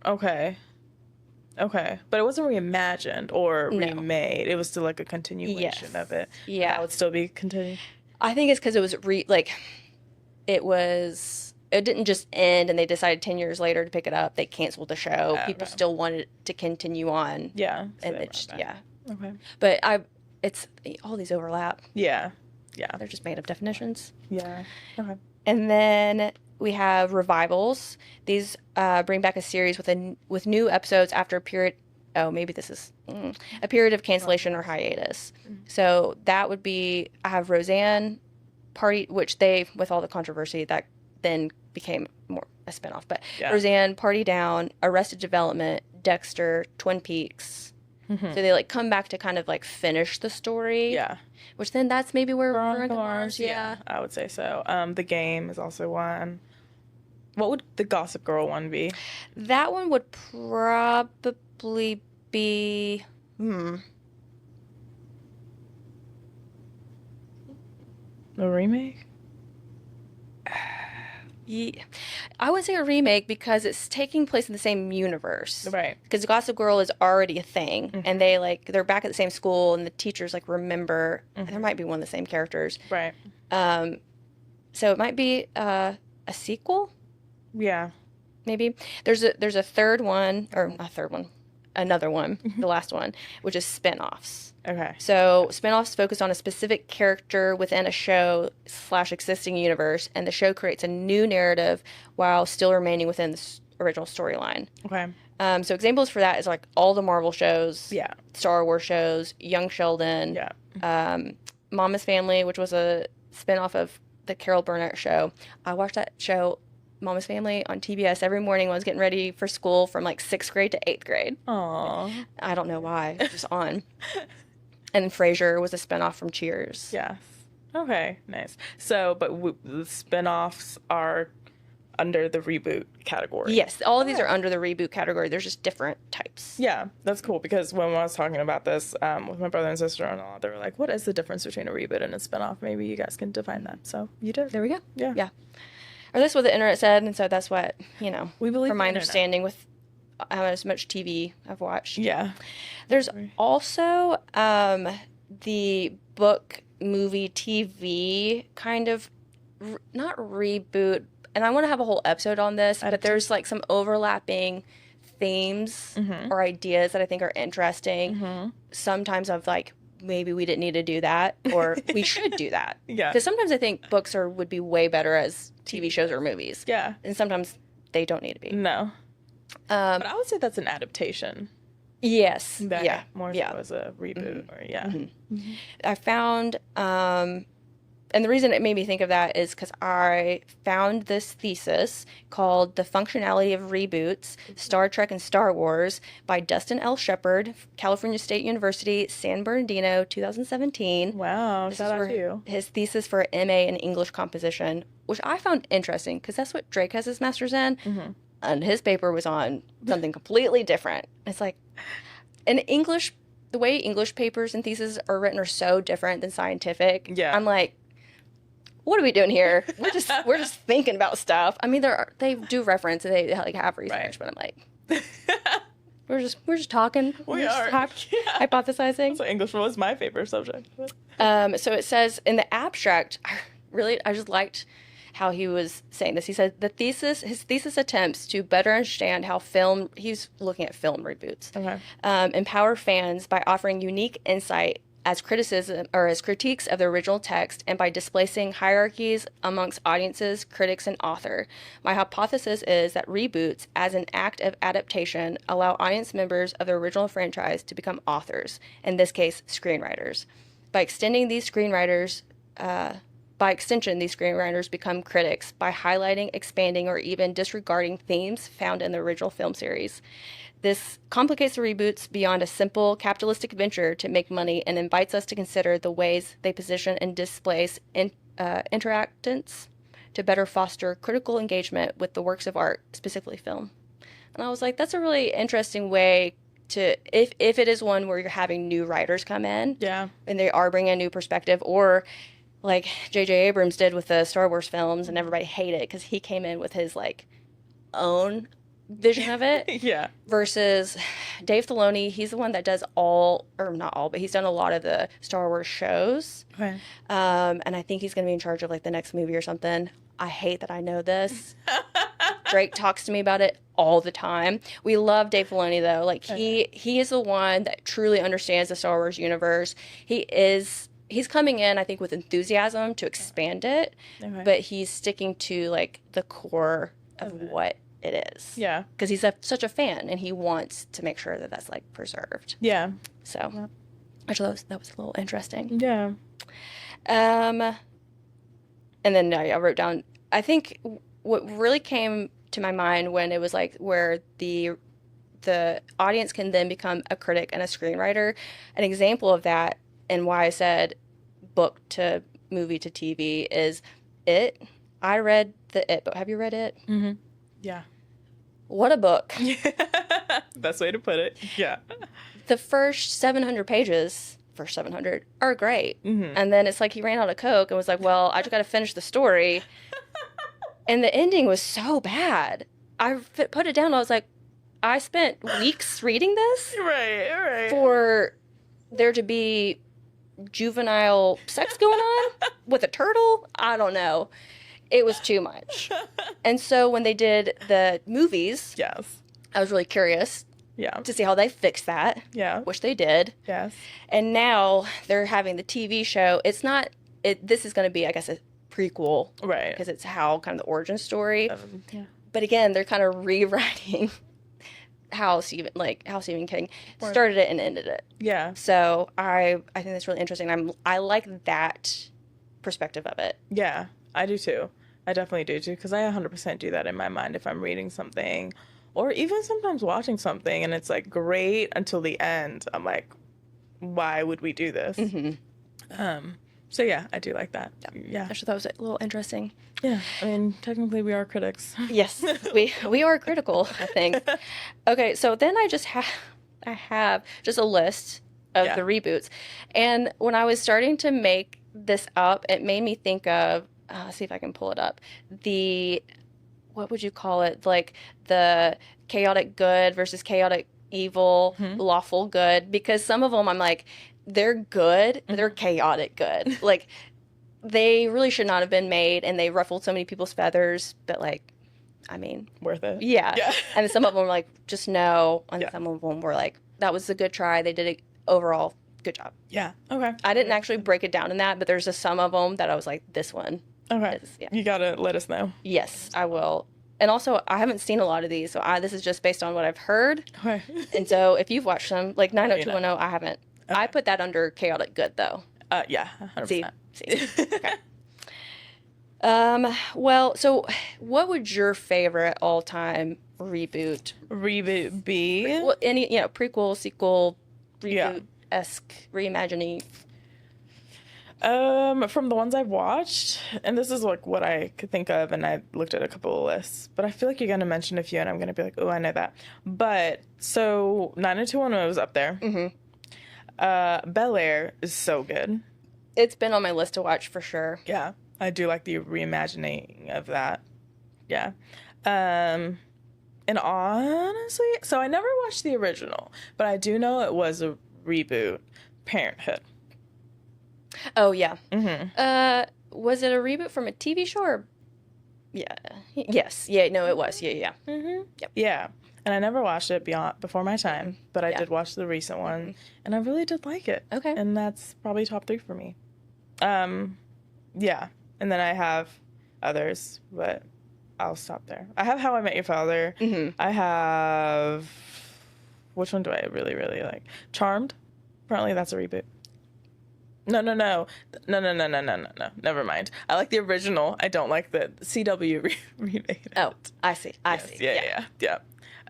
Okay. But it wasn't reimagined or remade. It was still like a continuation of it. Yeah. That would still be continued. I think it's because it was it didn't just end and they decided 10 years later to pick it up. They canceled the show. People still wanted to continue on. Yeah. And it's yeah. Okay. But it's all these overlap. Yeah. They're just made up definitions. Yeah. Okay. And then we have revivals. These bring back a series with new episodes after a period. Oh, maybe this is a period of cancellation or hiatus. So that would be, I have Roseanne, Party, which with all the controversy, that then became more a spinoff. But Roseanne, Party Down, Arrested Development, Dexter, Twin Peaks. So they like come back to kind of like finish the story. Yeah. Which then that's maybe where Veronica Mars. Yeah. I would say so. The Game is also one. What would the Gossip Girl one be? That one would probably be a remake? Yeah. I would say a remake because it's taking place in the same universe. Right. Because Gossip Girl is already a thing, and they're back at the same school, and the teachers like remember. And there might be one of the same characters. Right. So it might be a sequel. Yeah. Maybe there's a third one, or not a third one, another one, the last one, which is spinoffs. Okay. So spinoffs focus on a specific character within a show / existing universe, and the show creates a new narrative while still remaining within the original storyline. Okay. So examples for that is like all the Marvel shows, Yeah. Star Wars shows, Young Sheldon, Mama's Family, which was a spinoff of the Carol Burnett show. I watched that show, Mama's Family, on TBS every morning when I was getting ready for school from like 6th grade to 8th grade. Aww. I don't know why. It was just on. And Frasier was a spinoff from Cheers. Yes. Okay, nice. So, but the spinoffs are under the reboot category. Yes, all of these are under the reboot category. There's just different types. Yeah, that's cool because when I was talking about this with my brother and sister-in-law, they were like, what is the difference between a reboot and a spinoff? Maybe you guys can define that. So you did. There we go. Yeah. Yeah. Or that's what the internet said, and so that's what, we believe from my the internet. understanding with how much TV I've watched. Yeah. There's also the book, movie, TV kind of, not reboot, and I want to have a whole episode on this, but there's like some overlapping themes or ideas that I think are interesting. Sometimes I've like, maybe we didn't need to do that, or we should do that. Yeah. Because sometimes I think books would be way better as TV shows or movies. Yeah. And sometimes they don't need to be. No. But I would say that's an adaptation. Yes. That Yeah. more Yeah. so as a reboot or yeah. I found, and the reason it made me think of that is because I found this thesis called The Functionality of Reboots, Star Trek and Star Wars by Dustin L. Shepard, California State University, San Bernardino, 2017. Wow, This is shout out for to you. his thesis for MA in English composition, which I found interesting because that's what Drake has his master's in. And his paper was on something completely different. It's like, in English, the way English papers and theses are written are so different than scientific. Yeah. I'm like, what are we doing here? We're just thinking about stuff. I mean, they do reference and they like have research, Right. but I'm like, we're just talking. We We're just are. Yeah. hypothesizing. So English was my favorite subject. So it says in the abstract, I just liked how he was saying this. He said his thesis attempts to better understand how he's looking at film reboots, Okay. empower fans by offering unique insight as criticism or as critiques of the original text and by displacing hierarchies amongst audiences, critics, and author. My hypothesis is that reboots, as an act of adaptation, allow audience members of the original franchise to become authors, in this case, screenwriters. By extension, these screenwriters become critics by highlighting, expanding, or even disregarding themes found in the original film series. This complicates the reboots beyond a simple capitalistic venture to make money and invites us to consider the ways they position and displace interactants to better foster critical engagement with the works of art, specifically film. And I was like, that's a really interesting way to, if it is one where you're having new writers come in, Yeah. and they are bringing a new perspective, or like J.J. Abrams did with the Star Wars films, and everybody hated it because he came in with his like own vision of it. Yeah. Versus Dave Filoni, he's the one that does all, or not all, but he's done a lot of the Star Wars shows. Okay. And I think he's going to be in charge of like the next movie or something. I hate that I know this. Drake talks to me about it all the time. We love Dave Filoni though. Like he is the one that truly understands the Star Wars universe. He's coming in, I think, with enthusiasm to expand it, but he's sticking to like the core of what it is. Yeah. Because he's such a fan and he wants to make sure that that's like preserved. Yeah. So actually that was a little interesting. Yeah. And then I wrote down, I think what really came to my mind when it was like where the audience can then become a critic and a screenwriter, an example of that and why I said book to movie to TV is It. I read the It book. Have you read it? Mm-hmm. Yeah. What a book. Best way to put it. Yeah. The first 700 pages, are great. And then it's like he ran out of Coke and was like, well, I just got to finish the story. And the ending was so bad. I put it down. I was like, I spent weeks reading this Right. for there to be juvenile sex going on with a turtle. I don't know. It was too much. And so when they did the movies, Yes. I was really curious Yeah. to see how they fixed that, Yeah. which they did. Yes. And now they're having the TV show. It's not, this is going to be, I guess, a prequel. Right. Because it's how kind of the origin story. Yeah. But again, they're kind of rewriting how Stephen King started it and ended it. Yeah. So I think that's really interesting. I like that perspective of it. Yeah. I do too. I definitely do too, because I 100% do that in my mind if I'm reading something or even sometimes watching something and it's like great until the end. I'm like, why would we do this? So yeah, I do like that. Yeah. I just thought it was a little interesting. Yeah. I mean, technically we are critics. Yes, we are critical, I think. Okay, so then I have just a list of the reboots. And when I was starting to make this up, it made me think of, see if I can pull it up, what would you call it? Like the chaotic good versus chaotic evil, lawful good. Because some of them I'm like, they're good, but they're chaotic good. Like, they really should not have been made, and they ruffled so many people's feathers, but like, I mean, Worth it. yeah. And some of them were like, just no. And some of them were like, that was a good try. They did it overall. Good job. Yeah. Okay. I didn't actually break it down in that, but there's just some of them that I was like, this one. Okay. Yeah. You gotta let us know. Yes, I will. and also I haven't seen a lot of these, so this is just based on what I've heard. Okay. And so if you've watched them, like you know. 90210, I haven't. I put that under chaotic good though. Yeah, 100%. See. Okay. Well, so what would your favorite all-time reboot? Reboot be? Well, any, prequel, sequel, Yeah. reboot-esque, reimagining. From the ones I've watched, and this is like what I could think of, and I looked at a couple of lists, but I feel like you're gonna mention a few, and I'm gonna be like, oh, I know that. But so 90210 was up there. Bel Air is so good. It's been on my list to watch for sure. Yeah, I do like the reimagining of that. Yeah. And honestly, so I never watched the original, but I do know it was a reboot, Parenthood. Oh, yeah. Mm-hmm. Was it a reboot from a TV show or? Yeah. Yes. Yeah, no, it was. Yeah. Mm-hmm. Yep. Yeah. And I never watched it before my time, but I Yeah. did watch the recent one, and I really did like it. Okay. And that's probably top 3 for me. Yeah. And then I have others, but I'll stop there. I have How I Met Your Father. I have, which one do I really, really like? Charmed. Apparently that's a reboot. No. Never mind. I like the original. I don't like the CW remade it. Oh, I see. I Yes, see. Yeah.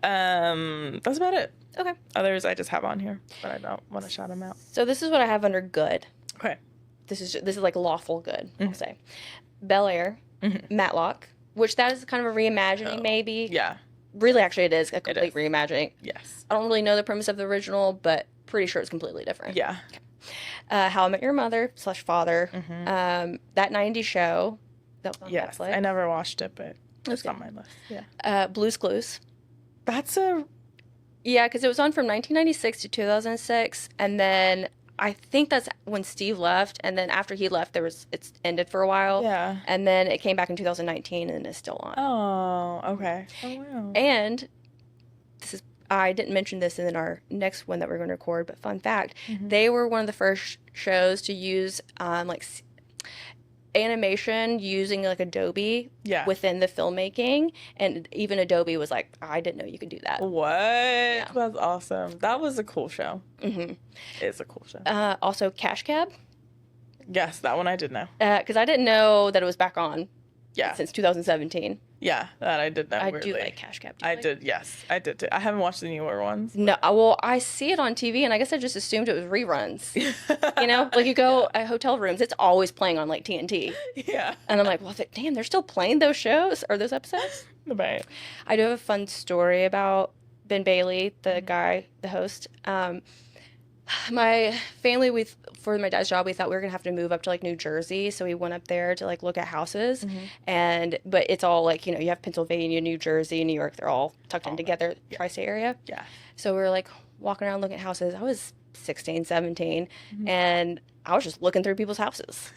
That's about it. Okay. Others I just have on here, but I don't want to shout them out. So this is what I have under good. Okay. This is like lawful good, I'll say. Bel Air, Matlock, which that is kind of a reimagining maybe. Yeah. Really, actually, it is a complete is. reimagining. Yes. I don't really know the premise of the original, but pretty sure it's completely different. Yeah. How I Met Your Mother / Father. That 90s show. That was on Yes. Netflix. I never watched it, but it's Okay. on my list. Yeah. Blue's Clues. That's a Yeah, because it was on from 1996 to 2006, and then I think that's when Steve left, and then after he left, it's ended for a while. yeah. And then it came back in 2019 and is still on. Oh, okay. Oh wow. And I didn't mention this in our next one that we're going to record, but fun fact, they were one of the first shows to use animation using like Adobe Yeah. within the filmmaking, and even Adobe was like, I didn't know you could do that. What? That's awesome. That was a cool show. It's a cool show. Also, Cash Cab, Yes, that one I did know. because I didn't know that it was back on Yeah. since 2017. Yeah, that I did know. I weirdly. do like Cash Cab. Do you I like- did, yes. I did too. I haven't watched the newer ones. No, well, I see it on TV, and I guess I just assumed it was reruns. You know, like you go at hotel rooms, it's always playing on like TNT, Yeah. and I'm like, well, damn, they're still playing those shows or those episodes. Right. I do have a fun story about Ben Bailey, the guy, the host. My family, for my dad's job, we thought we were gonna have to move up to like New Jersey, so we went up there to like look at houses, but it's all like, you have Pennsylvania, New Jersey, New York, they're all tucked in together, tri-state area. Yeah. So we were like walking around looking at houses. I was 16, 17, and I was just looking through people's houses.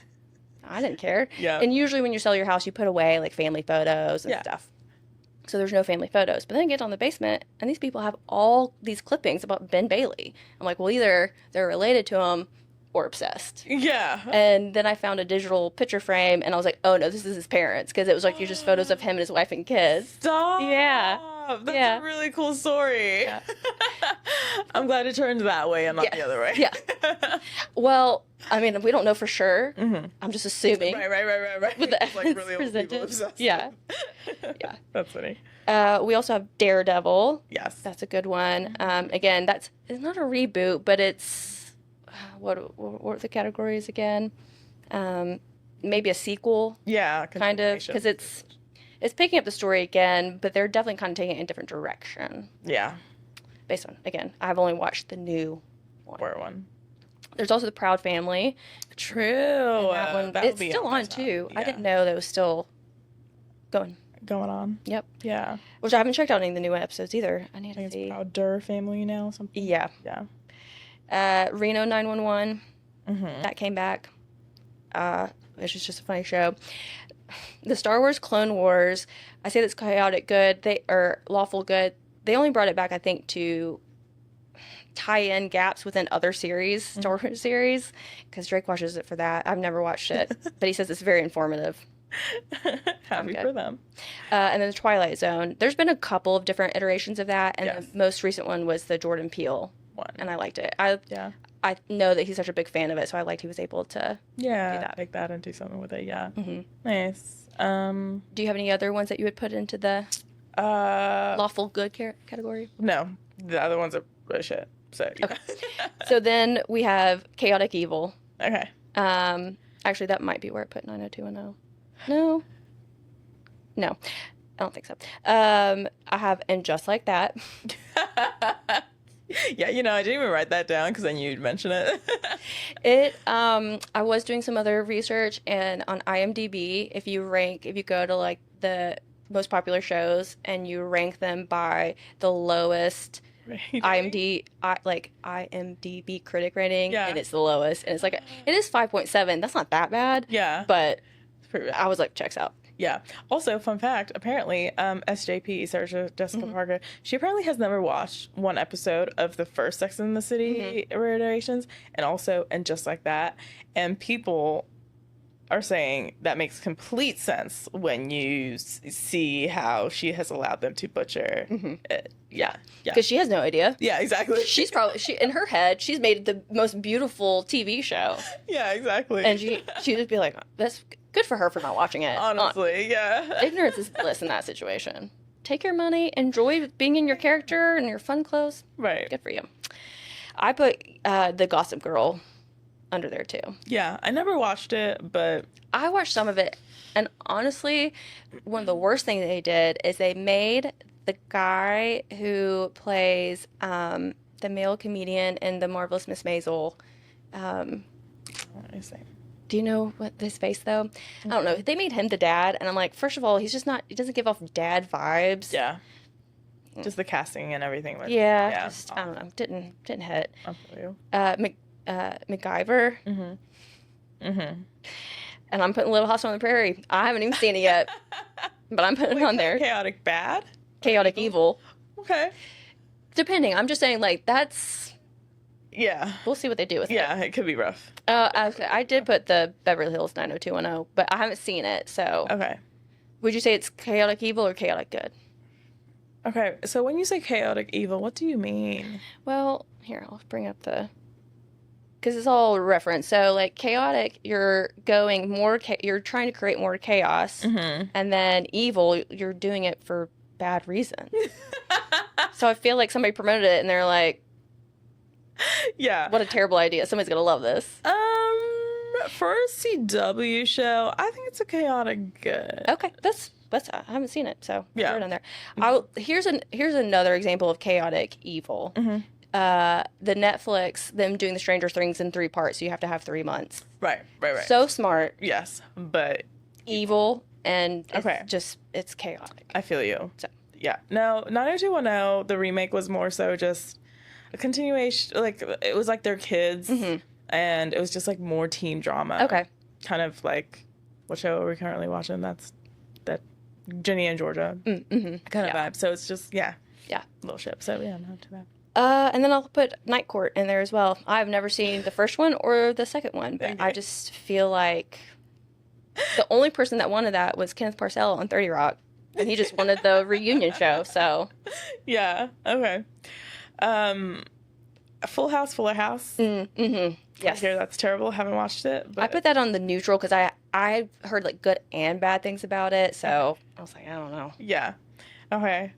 I didn't care. Yeah. And usually when you sell your house, you put away like family photos and Yeah. stuff. So there's no family photos. But then I get on the basement, and these people have all these clippings about Ben Bailey. I'm like, well, either they're related to him or obsessed. Yeah. And then I found a digital picture frame, and I was like, oh no, this is his parents, because it was like just photos of him and his wife and kids. Stop. Yeah. That's Yeah. a really cool story. I'm glad it turned that way and not the other way. Yeah. Well, I mean, we don't know for sure. I'm just assuming. Right. With the It's like evidence really old people presented. obsessed. Yeah. Yeah. That's funny. We also have Daredevil. Yes. That's a good one. Again, it's not a reboot, but it's what were the categories again? Maybe a sequel, Yeah. kind of, because it's picking up the story again, but they're definitely kind of taking it in a different direction. Yeah. Based on, again, I've only watched the new one. Where one? There's also the Proud Family. True. That one, That would it's be still my on top. too. I Yeah. didn't know that it was still going. Going on. Yep. Yeah. Which I haven't checked out any of the new episodes either. I need I to think see. it's Prouder Family now. Something. Yeah. Yeah. Reno 911. Mm-hmm. That came back. Which is just a funny show. The Star Wars Clone Wars, I say that's chaotic good, or lawful good. They only brought it back, I think, to tie in gaps within other series, Star Wars series, because Drake watches it for that. I've never watched it, but he says it's very informative. Happy good. for them. And then the Twilight Zone. There's been a couple of different iterations of that, and Yes. the most recent one was the Jordan Peele, One. and I liked it. Yeah. I know that he's such a big fan of it, so I liked he was able to Yeah. do that. Take that and do something with it. Yeah. hmm Nice. Do you have any other ones that you would put into the lawful good category? No, the other ones are shit. So yeah. Okay. So then we have Chaotic Evil. Okay. Actually, that might be where I put 90210. No. No, I don't think so. I have And Just Like That. Yeah, I didn't even write that down because I knew you'd mention it. I was doing some other research, and on IMDb, if you go to like the most popular shows and you rank them by the lowest IMDb critic rating, Yeah. and it's the lowest, and it's like it is 5.7. That's not that bad. Yeah. But It's pretty bad. I was like, checks out. Yeah. Also, fun fact, apparently, SJP, Sarah Jessica Parker, she apparently has never watched one episode of the first Sex and the City iterations, and also, and Just Like That. And people are saying that makes complete sense when you see how she has allowed them to butcher it. Yeah. Yeah. Because she has no idea. Yeah, exactly. She's probably in her head. She's made the most beautiful TV show, Yeah, exactly. and she'd just be like, "That's good for her for not watching it." Honestly, yeah. Ignorance is bliss in that situation. Take your money, enjoy being in your character and your fun clothes. Right. Good for you. I put the Gossip Girl under there too. Yeah, I never watched it, but I watched some of it, and honestly, one of the worst things they did is they made the guy who plays the male comedian in The Marvelous Miss Maisel. what do I say? Do you know what his face though? I don't know. They made him the dad, and I'm like, first of all, he's just not. He doesn't give off dad vibes. Yeah. Just the casting and everything. Yeah. Just, I don't know. Didn't hit. I'll feel you. MacGyver. Mm-hmm. And I'm putting Little House on the Prairie. I haven't even seen it yet, but I'm putting it on there. Chaotic bad? Chaotic Evil. Okay. Depending. I'm just saying, like, that's. Yeah. We'll see what they do with it. Yeah, it could be rough. I did put the Beverly Hills 90210, but I haven't seen it, so. Okay. Would you say it's Chaotic Evil or Chaotic Good? Okay, so when you say chaotic evil, what do you mean? Well, here, I'll bring up the. Because it's all reference. So, like, chaotic, you're going more. You're trying to create more chaos. Mm-hmm. And then evil, you're doing it for bad reasons. So I feel like somebody promoted it and they're like, Yeah. what a terrible idea. Somebody's going to love this. For a CW show, I think it's a chaotic good. Okay, that's I haven't seen it, so Yeah. throw it on there. Here's another example of chaotic evil. Mm-hmm. The Netflix, them doing the Stranger Things in 3 parts, so you have to have 3 months. Right. So smart, Yes, but evil, and it's Okay. it's chaotic. I feel you. So. Yeah. No, 90210, the remake was more so just a continuation. Like, it was like their kids, and it was just like more teen drama. Okay. Kind of like, what show are we currently watching? That's that Ginny and Georgia kind of vibe. So it's just, yeah. Yeah. Little ship. So yeah, not too bad. And then I'll put Night Court in there as well. I've never seen the first one or the second one, but I just feel like the only person that wanted that was Kenneth Parcell on 30 Rock, and he just wanted the reunion show. So Yeah. Okay. Full House, Fuller House. yes, I hear that's terrible. Haven't watched it. But I put that on the neutral because I heard like good and bad things about it. So I was like, I don't know. Yeah. Okay.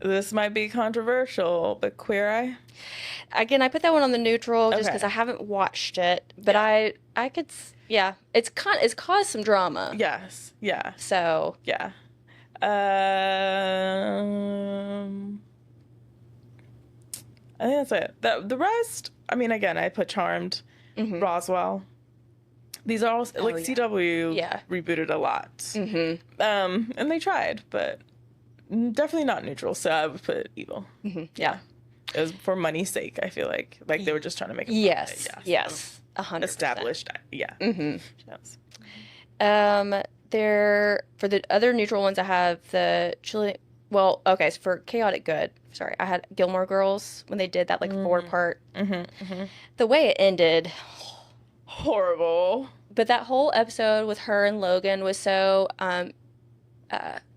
This might be controversial, but Queer Eye. Again, I put that one on the neutral just Okay. because I haven't watched it, but I could it's caused some drama. Yes. Yeah. So Yeah. I think that's it. The rest, I mean, again, I put Charmed, Roswell. These are all like yeah. CW Yeah. rebooted a lot. And they tried, but definitely not neutral. So I would put Evil. yeah. It was for money's sake. I feel like they were just trying to make it. Yes, 100%. Established. Yeah. Shows. There for the other neutral ones, I have the chili. Well, okay, so for chaotic good, sorry, I had Gilmore Girls when they did that like 4-part. The way it ended, Horrible. But that whole episode with her and Logan was so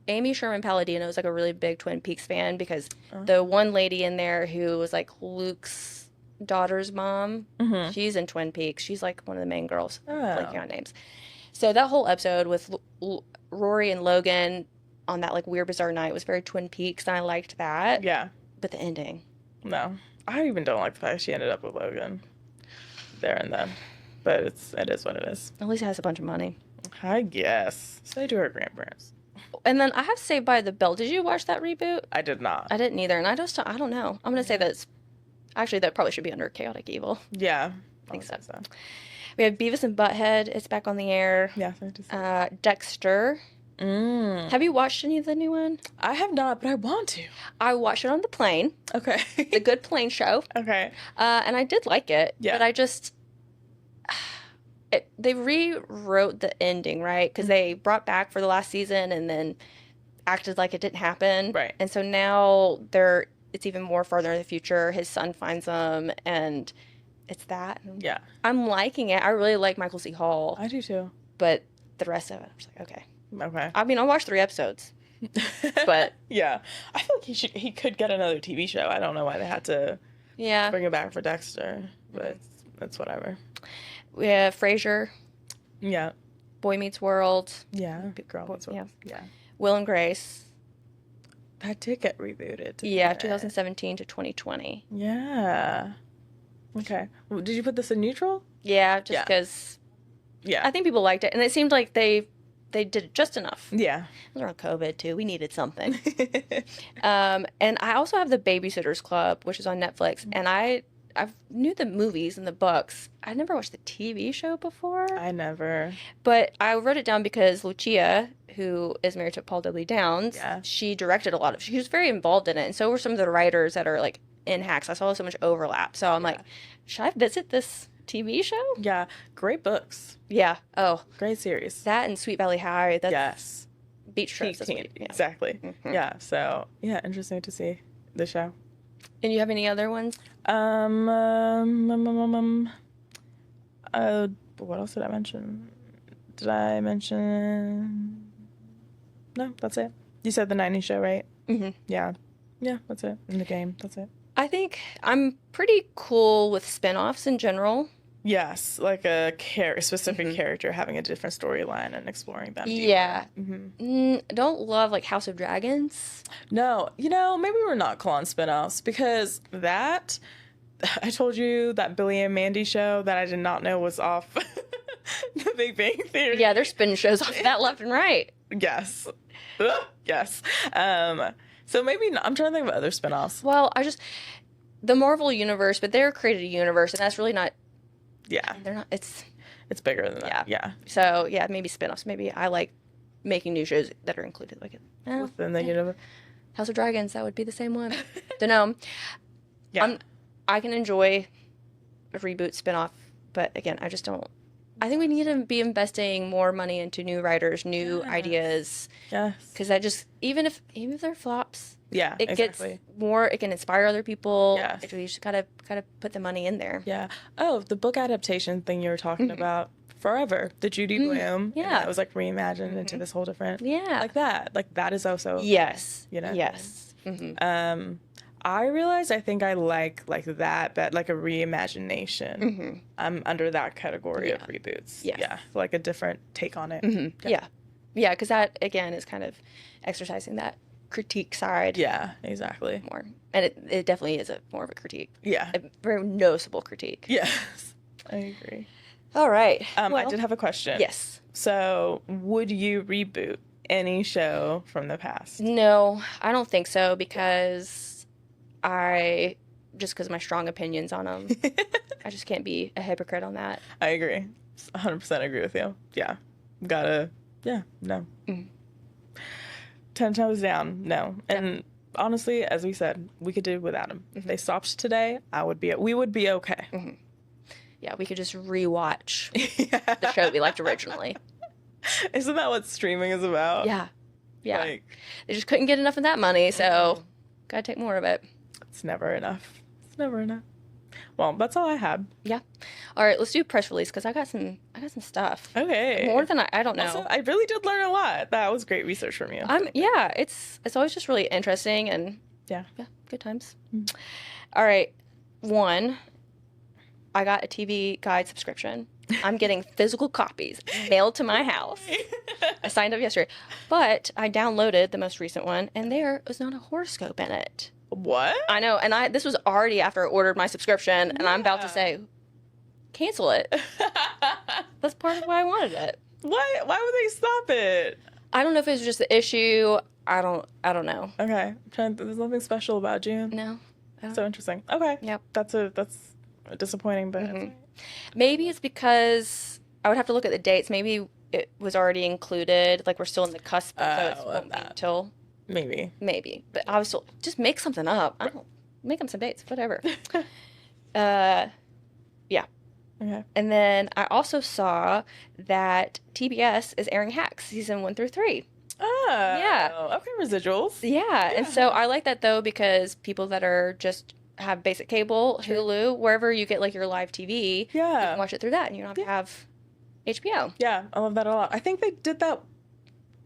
Amy Sherman Palladino is like a really big Twin Peaks fan because the one lady in there who was like Luke's daughter's mom, she's in Twin Peaks. She's like one of the main girls. Blanking on names. So that whole episode with Rory and Logan on that like weird bizarre night was very Twin Peaks, and I liked that. Yeah. But the ending. No. I even don't like the fact she ended up with Logan there and then. But it is what it is. At least it has a bunch of money. I guess. Say to her grandparents. And then I have to say by the Bell. Did you watch that reboot? I did not. I didn't either, and I don't know. I'm gonna say that's actually that probably should be under Chaotic Evil. Yeah. I think so. We have Beavis and Butthead. It's back on the air. Yeah. Dexter. Have you watched any of the new one? I have not, but I want to. I watched it on the plane. Okay. The Good Plane Show. Okay. And I did like it. Yeah. But I just... they rewrote the ending, right? Because they brought back for the last season and then acted like it didn't happen. Right. And so now it's even more farther in the future. His son finds them, and it's that. Yeah. I'm liking it. I really like Michael C. Hall. I do too. But the rest of it, I was like, okay. Okay. I mean, I watched 3 episodes. But yeah, I feel like he could get another TV show. I don't know why they had to bring it back for Dexter, but it's whatever. We have Frasier, Yeah. Boy Meets World, Yeah. Big Girl. That's what, yeah. Yeah. Will and Grace. That did get rebooted. Yeah, 2017 to 2020. Yeah. Okay. Well, did you put this in neutral? Yeah, just because Yeah. I think people liked it, and it seemed like they did it just enough. Yeah. It was around COVID too. We needed something. And I also have the Babysitters Club, which is on Netflix, and I knew the movies and the books. I never watched the TV show before. I never. But I wrote it down because Lucia, who is married to Paul W. Downs, she directed a lot of. She was very involved in it, and so were some of the writers that are like in Hacks. I saw so much overlap, so I'm like, should I visit this TV show? Yeah. Great books. Yeah. Oh, Great series. that and Sweet Valley High. That's Yes. Beach Trips. Peak That's teen. what, yeah. Exactly. Mhm. Yeah. So yeah, interesting to see the show. And you have any other ones? What else did I mention? Did I mention? No, that's it. You said the 90s show, right? Mm-hmm. Yeah. Yeah, that's it. In the game, that's it. I think I'm pretty cool with spin-offs in general. Yes, like a specific character having a different storyline and exploring them. Deeper. Yeah. Mm-hmm. Don't love like House of Dragons. No, maybe we're not calling spin-offs because that, I told you that Billy and Mandy show that I did not know was off The Big Bang Theory. Yeah, they're spinning shows off that left and right. Yes. Yes. So maybe not, I'm trying to think of other spin-offs. Well, the Marvel universe, but they're created a universe, and that's really not. Yeah. They're not. It's bigger than that. Yeah. So yeah, maybe spin-offs. Maybe I like making new shows that are included like it. Within the universe. House of Dragons, that would be the same one. Don't know. Yeah. I can enjoy a reboot spin-off, but again, I just don't. I think we need to be investing more money into new writers, new ideas. Yes. Because that just even if they're flops, Yeah. it exactly. gets more. It can inspire other people. Yes. You just gotta put the money in there. Yeah. Oh, the book adaptation thing you were talking about. Forever, the Judy Blume. Yeah. And it was like reimagined into this whole different. Yeah. Like that. Like that is also. Yes. You know. Yes. Mm-hmm. I realized I think I like that, but like a reimagination. Mm-hmm. I'm under that category of reboots. Yes. Yeah. Like a different take on it. Mm-hmm. Yeah. Yeah, because that again is kind of exercising that critique side. Yeah. Exactly. More, and it definitely is more of a critique. Yeah. A very noticeable critique. Yes. I agree. All right. I did have a question. Yes. So, would you reboot any show from the past? No, I don't think so because because of my strong opinions on them, I just can't be a hypocrite on that. I agree. 100% agree with you. Yeah. No. 10 toes down, no. And honestly, as we said, we could do without them. If they stopped today, we would be okay. Mm-hmm. Yeah, we could just rewatch the show we liked originally. Isn't that what streaming is about? Yeah. Yeah. Like, They just couldn't get enough of that money, so gotta take more of it. it's never enough. It's never enough. Well, that's all I had. Yeah. All right, let's do press release because I got some stuff. Okay. More than I don't know. Also, I really did learn a lot. That was great research from you. Yeah, it's always just really interesting and Yeah. good times. All right, one, I got a TV Guide subscription. I'm getting physical copies mailed to my house. I signed up yesterday, but I downloaded the most recent one, and there was not a horoscope in it. What? I know, and this was already after I ordered my subscription, and I'm about to say, cancel it. That's part of why I wanted it. What? Why would they stop it? I don't know if it was just the issue. I don't know. Okay. There's nothing special about June. No. So interesting. Okay. Yep. That's disappointing, but it's okay. Maybe it's because I would have to look at the dates. Maybe it was already included. Like we're still in the cusp, so it won't be until maybe. But I was still just make something up. I don't make them some dates, whatever. Yeah. Okay. And then I also saw that TBS is airing Hacks season 1 through 3. Oh. Yeah. Okay. Residuals. Yeah, and so I like that though because people that are just have basic cable, Hulu, wherever you get like your live TV, you can watch it through that, and you don't have to have HBO. Yeah, I love that a lot. I think they did that.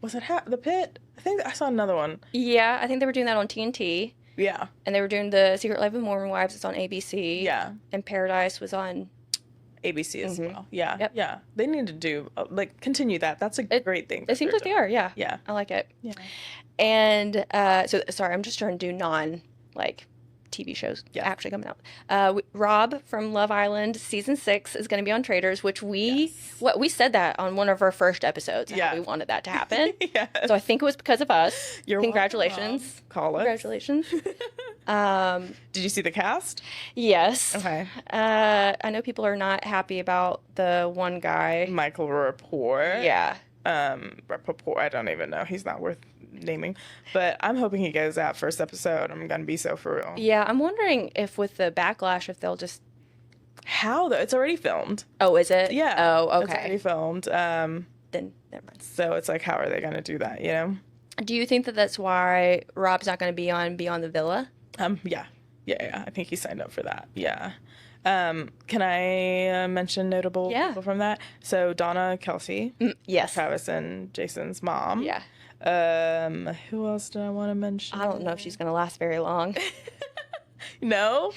Was it The Pit? I think I saw another one. Yeah, I think they were doing that on TNT, Yeah. and they were doing the Secret Life of Mormon Wives. It's on ABC. Yeah. And Paradise was on ABC as well. Yeah. Yep. Yeah. They need to do continue that. That's a great thing. It seems like they are. Yeah. Yeah. I like it. Yeah. And so sorry, I'm just trying to do non TV shows actually coming out. Rob from Love Island season 6 is going to be on Traders, which we said that on one of our first episodes. Yeah, we wanted that to happen. Yes. So I think it was because of us. You're Congratulations. welcome, Call us. Congratulations. Did you see the cast? Yes. Okay. I know people are not happy about the one guy. Michael Rapport. Yeah. Rapport. I don't even know. He's not worth naming, but I'm hoping he goes out first episode. I'm gonna be so for real. Yeah, I'm wondering if with the backlash, if they'll just how though. It's already filmed. Oh, is it? Yeah. Oh, It's okay. already filmed. Then never mind. So it's like, how are they gonna do that? You know? Do you think that that's why Rob's not going to be on Beyond the Villa? Yeah. I think he signed up for that. Yeah. Can I mention notable people from that? So Donna Kelsey, yes, Travis and Jason's mom. Yeah. Who else do I want to mention? I don't know if she's going to last very long. No?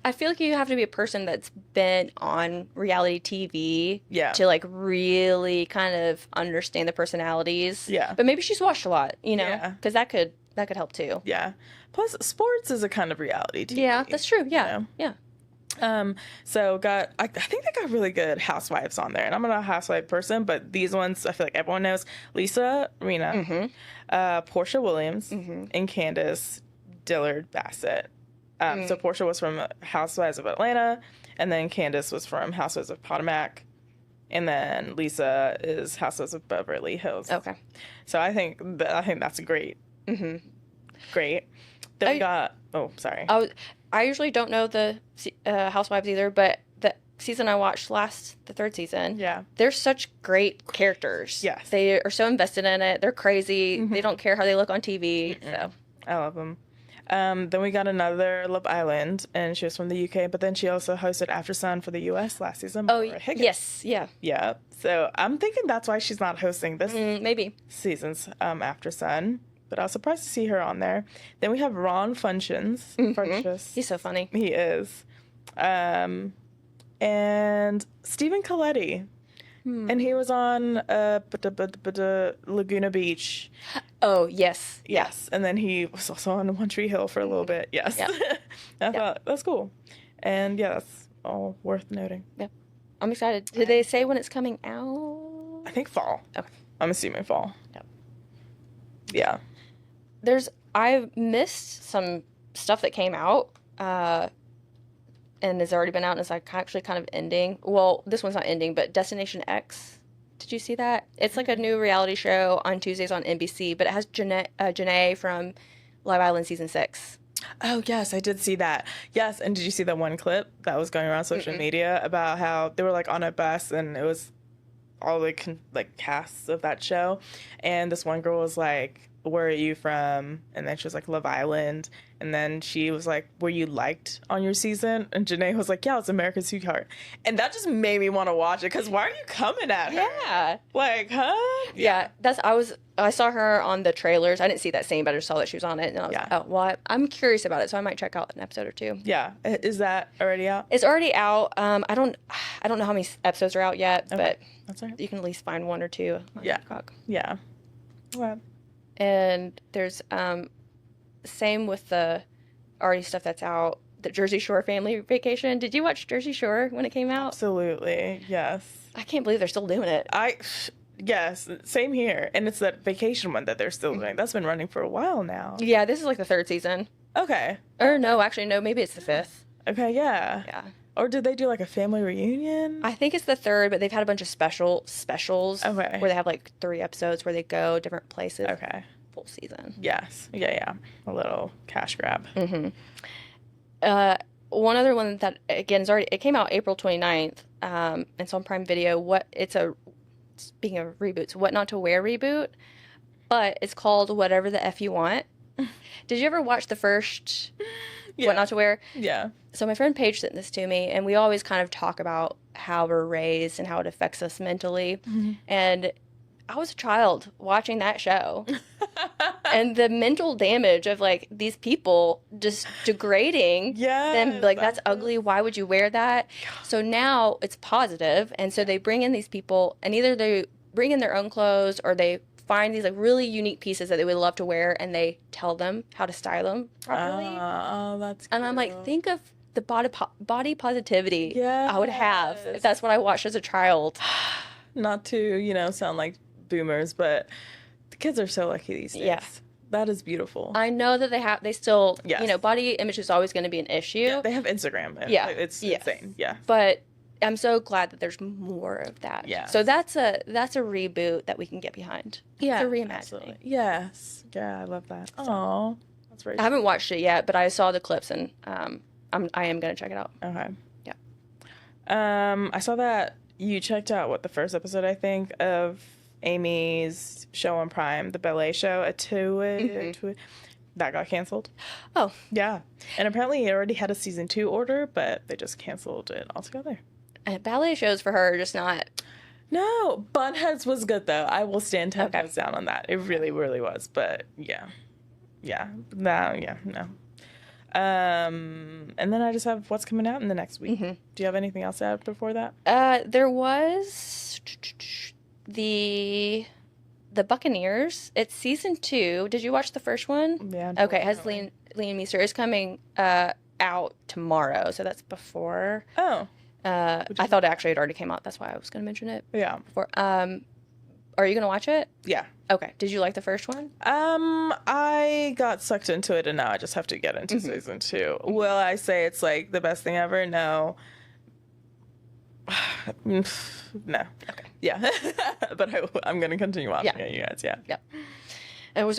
I feel like you have to be a person that's been on reality TV to like really kind of understand the personalities. Yeah. But maybe she's watched a lot, you know, Yeah. because that could help too. Yeah. Plus, sports is a kind of reality TV. Yeah, that's true. Yeah. You know? Yeah. So I think they got really good housewives on there, and I'm not a housewife person, but these ones I feel like everyone knows: Lisa Rinna, Portia Williams, and Candace Dillard Bassett. So Portia was from Housewives of Atlanta, and then Candace was from Housewives of Potomac, and then Lisa is Housewives of Beverly Hills. Okay. So I think that's great. Great. Then we got. Oh, sorry. I usually don't know the Housewives either, but the season I watched the third season, they're such great characters. Yes. They are so invested in it. They're crazy. They don't care how they look on TV. So I love them. Then we got another Love Island, and she was from the UK, but then she also hosted After Sun for the US last season. Yes. Yeah. Yeah. So I'm thinking that's why she's not hosting this maybe season's After Sun. But I was surprised to see her on there. Then we have Ron Funches. He's so funny. He is. And Stephen Coletti. And he was on Laguna Beach. Oh, yes. Yes. And then he was also on One Tree Hill for a little bit. Yes. Yep. I thought, that's cool. And yeah, that's all worth noting. Yep. I'm excited. Did they say when it's coming out? I think fall. Okay. I'm assuming fall. Yep. Yeah. I've missed some stuff that came out and has already been out and is like actually kind of ending. Well, this one's not ending, but Destination X. Did you see that? It's like a new reality show on Tuesdays on NBC, but it has Janae from Love Island season 6. Oh, yes, I did see that. Yes, and did you see that one clip that was going around social media about how they were like on a bus and it was all the casts of that show, and this one girl was like, where are you from? And then she was like, Love Island. And then she was like, were you liked on your season? And Janae was like, yeah, it's America's Sweetheart. And that just made me want to watch it, because why are you coming at her? Yeah. Like, huh? Yeah, I saw her on the trailers. I didn't see that scene, but I just saw that she was on it, and I was Yeah. like, oh, well, I'm curious about it, so I might check out an episode or two. Yeah. Is that already out? It's already out. I don't know how many episodes are out yet, but That's right. you can at least find one or two on Yeah. Peacock. Yeah. Well, And there's same with the already stuff that's out. The Jersey Shore Family Vacation. Did you watch Jersey Shore when it came out? absolutely. Yes. I can't believe they're still doing it. Yes, same here. And it's that vacation one that they're still doing. That's been running for a while now. Yeah, this is like the third season. Okay. Or no, actually, no, maybe it's the fifth. Okay, yeah. Yeah. Or did they do like a family reunion? I think it's the third, but they've had a bunch of specials Okay. where they have like 3 episodes where they go different places. Okay. Full season. Yes. Yeah. A little cash grab. One other one that again it came out April 29th. It's on Prime Video. Speaking of reboots, What Not to Wear reboot, but it's called Whatever the F You Want. Did you ever watch the first What Not to Wear? Yeah. So my friend Paige sent this to me, and we always kind of talk about how we're raised and how it affects us mentally. And I was a child watching that show. And the mental damage of like these people just degrading them, like that's ugly. Why would you wear that? So now it's positive, and so they bring in these people, and either they bring in their own clothes or they find these like really unique pieces that they would love to wear, and they tell them how to style them properly. Oh, that's cute. And I'm like, think of the body positivity I would have if Yes. that's what I watched as a child. Not to, sound like boomers, but the kids are so lucky these days. Yeah. That is beautiful. I know that they still, Yes. Body image is always going to be an issue. Yeah, they have Instagram. And Yeah. It's Yes. insane. Yeah. But I'm so glad that there's more of that. Yeah. So that's a reboot that we can get behind. Yeah. It's a reimagining. Absolutely. Yes. Yeah, I love that. Oh, that's very I haven't watched it yet, but I saw the clips, and I am going to check it out. Okay. Yeah. I saw that you checked out the first episode, I think, of Amy's show on Prime, the ballet show, that got canceled. Oh. Yeah. And apparently it already had a season 2 order, but they just canceled it altogether. Ballet shows for her are just not. No, Bunheads was good though. I will stand 10 Okay. toes down on that. It really, really was. But yeah. No. And then I just have what's coming out in the next week. Do you have anything else to add before that? There was the Buccaneers. It's season 2. Did you watch the first one? Yeah. Okay, it has Liam Meester. It's coming out tomorrow, so that's before. Oh, I thought it actually had already came out. That's why I was going to mention it yeah. before. Are you going to watch it? Yeah. Okay. Did you like the first one? I got sucked into it, and now I just have to get into season 2. Will I say it's like the best thing ever? No. No. Okay. Yeah. But I'm going to continue watching Yeah. it, you guys. Yeah. Yeah.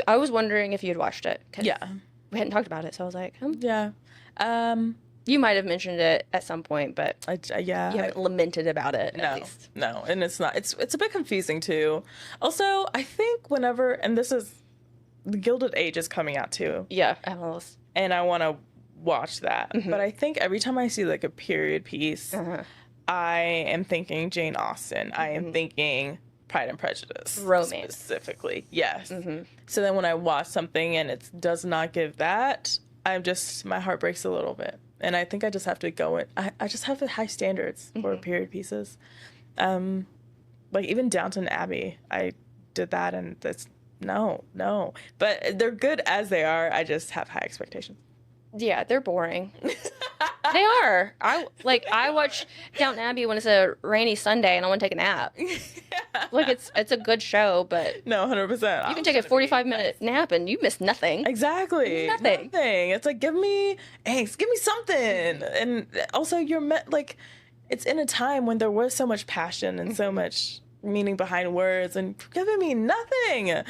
I was wondering if you had watched it. 'Cause Yeah. we hadn't talked about it, so I was like, Yeah. you might have mentioned it at some point, but Yeah. you haven't lamented about it at least. No, and it's not. It's a bit confusing too. Also, I think whenever, and this is, the Gilded Age is coming out too, Yeah, Alice. and I want to watch that. But I think every time I see like a period piece, I am thinking Jane Austen. I am thinking Pride and Prejudice, Romance. specifically. Yes. So then when I watch something and it does not give that, my heart breaks a little bit. And I think I just have to go in. I just have high standards for period pieces. Like even Downton Abbey, I did that, and that's no. But they're good as they are. I just have high expectations. Yeah, they're boring. They are. I watch Downton Abbey when it's a rainy Sunday and I want to take a nap. Like it's a good show, but No, 100%. you can take a 45-minute nap and you miss nothing. Exactly. Nothing. It's like, give me angst, give me something. And also it's in a time when there was so much passion and so much meaning behind words, and giving me nothing. Yeah.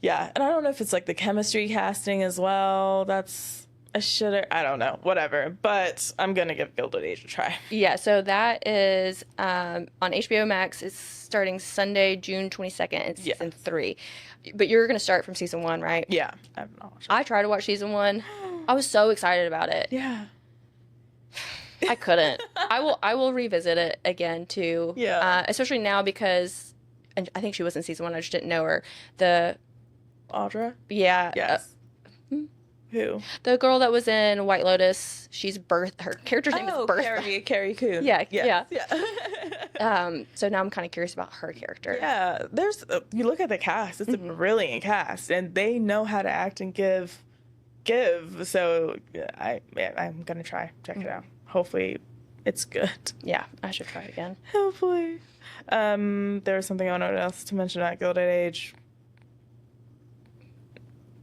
Yeah. And I don't know if it's like the chemistry casting as well. I don't know, whatever. But I'm gonna give Gilded Age a try. Yeah, so that is on HBO Max. It's starting Sunday, June 22nd. It's Yeah. season 3. But you're going to start from season 1, right? Yeah, I've not watched it. I tried to watch season 1. I was so excited about it. Yeah. I couldn't. I will revisit it again too. Yeah. Especially now because, and I think she was in season 1. I just didn't know her. The Audra? yeah, Yes. Who? the girl that was in White Lotus. She's Bertha. Her character's name is Bertha. Carrie Coon. Yeah, Yes. yeah. So now I'm kind of curious about her character. Yeah, there's you look at the cast, it's a brilliant cast, and they know how to act and give. So yeah, I'm gonna check it out. Hopefully it's good. Yeah, I should try it again. Hopefully. There was something else to mention about Gilded Age.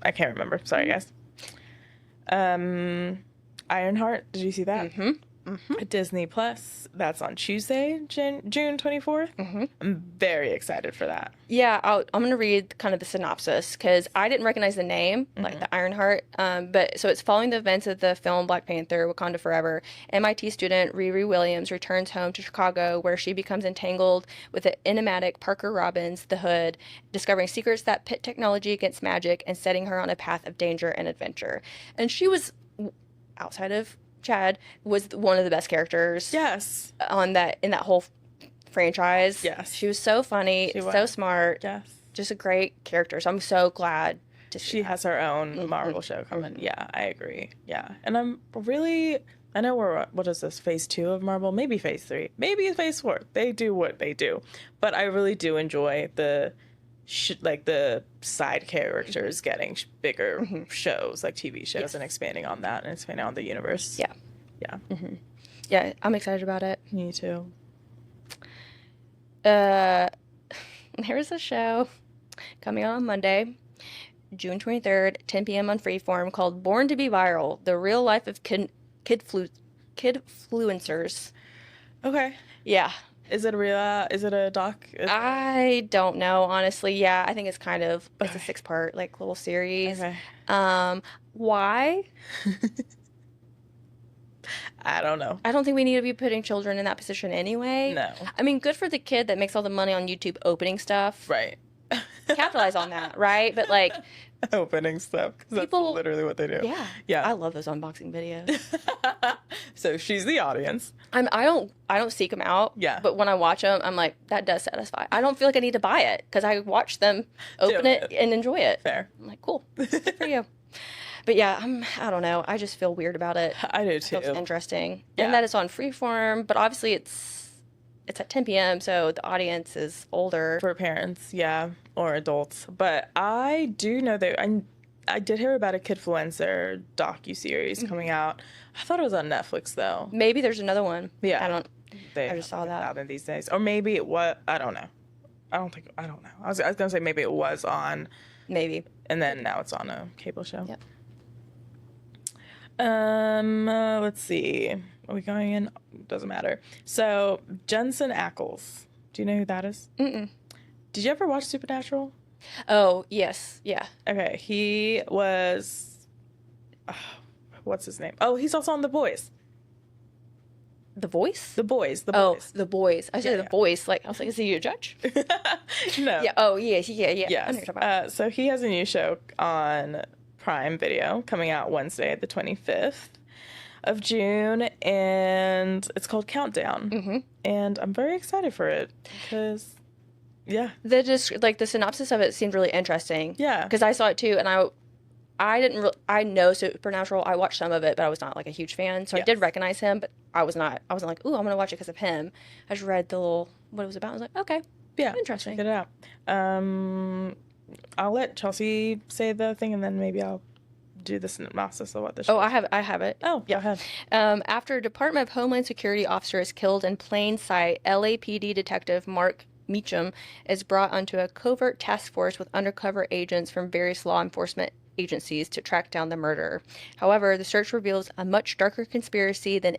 I can't remember. Sorry, guys. Ironheart. Did you see that? Disney Plus. That's on Tuesday, June 24th. I'm very excited for that. Yeah, I'm going to read kind of the synopsis because I didn't recognize the name, like the Ironheart. But so it's following the events of the film Black Panther, Wakanda Forever. MIT student Riri Williams returns home to Chicago where she becomes entangled with the enigmatic Parker Robbins, the Hood, discovering secrets that pit technology against magic and setting her on a path of danger and adventure. And she was, outside of Chad, was one of the best characters Yes. in that whole franchise. Yes. She was so funny, She so was. smart, Yes. just a great character. So I'm so glad to see She that. has her own Marvel show coming. Yeah, I agree. Yeah. And I know what is this, phase 2 of Marvel? Maybe phase 3. Maybe phase 4. They do what they do. But I really do enjoy the the side characters getting bigger shows, like TV shows, and expanding on that and expanding on the universe. Yeah. Yeah. Yeah, I'm excited about it. Me too. There is a show coming out on Monday, June 23rd, 10 p.m. on Freeform called Born to be Viral, the real life of kidfluencers. Okay. Yeah. Is it a doc? I don't know, honestly. Yeah, I think it's kind of, it's a 6-part, like, little series. Okay. Why? I don't know. I don't think we need to be putting children in that position anyway. No. I mean, good for the kid that makes all the money on YouTube opening stuff. Right. Capitalize on that, right? But, like, Opening stuff. 'Cause that's People- literally what they do. yeah. Yeah. I love those unboxing videos. So she's the audience. I don't seek them out. Yeah. But when I watch them, I'm like, that does satisfy. I don't feel like I need to buy it because I watch them open it and enjoy it. Fair. I'm like, cool, good for you. But yeah, I don't know. I just feel weird about it. I do It too. feels interesting, Yeah. and that it's on Freeform. But obviously, it's at 10 p.m., so the audience is older. For parents, yeah, or adults. But I do know that I did hear about a Kidfluencer docu-series coming out. I thought it was on Netflix though. Maybe there's another one. Yeah. I just saw that. out in these days, or maybe it was. I don't know. I don't know. I was gonna say maybe it was on, Maybe. and then now it's on a cable show. Yep. Let's see. Are we going in? Doesn't matter. So Jensen Ackles. Do you know who that is? Mm-mm. Did you ever watch Supernatural? Oh yes, yeah. Okay, he was. What's his name? Oh, he's also on The Boys. The Voice. The Boys. The Oh, Boys. The Boys. I said Yeah, The yeah. Voice. Like I was like, is he a judge? No. Yeah. Oh, yeah. I know Yes. what you're talking about. So he has a new show on Prime Video coming out Wednesday, the 25th of June, and it's called Countdown. Mm-hmm. And I'm very excited for it because, yeah. The synopsis of it seemed really interesting. Yeah. Because I saw it too, and I know Supernatural. I watched some of it, but I was not like a huge fan. So I did Yes. recognize him, but I wasn't like, ooh, I'm gonna watch it because of him. I just read the little what it was about. I was like, okay, Yeah. interesting. Check it out. I'll let Chelsea say the thing, and then maybe I'll do the synopsis of what the show Oh, is. I have it. Oh, go ahead. After a Department of Homeland Security officer is killed in plain sight, LAPD detective Mark Meacham is brought onto a covert task force with undercover agents from various law enforcement agencies to track down the murderer. However, the search reveals a much darker conspiracy than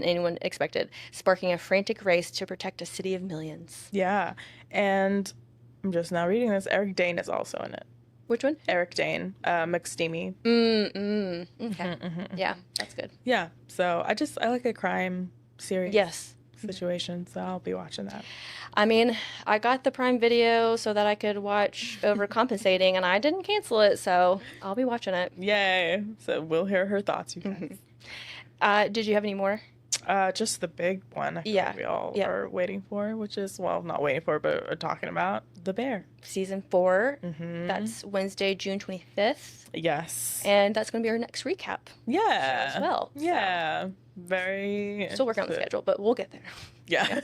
anyone expected, sparking a frantic race to protect a city of millions. Yeah. And I'm just now reading this. Eric Dane is also in it. Which one? Eric Dane, McSteamy. Okay. Yeah, that's good. Yeah, so I like a crime series. Yes. Situation, so I'll be watching that. I mean, I got the Prime Video so that I could watch Overcompensating, and I didn't cancel it, so I'll be watching it. Yay! So we'll hear her thoughts, you guys. Did you have any more? Just the big one. I feel Yeah. like we all Yeah. are waiting for, which is, well, not waiting for, but are talking about The Bear. Season 4. That's Wednesday, June 25th. Yes. And that's going to be our next recap Yeah. as well. So, Yeah. Very. still working on the schedule, but we'll get there. Yeah.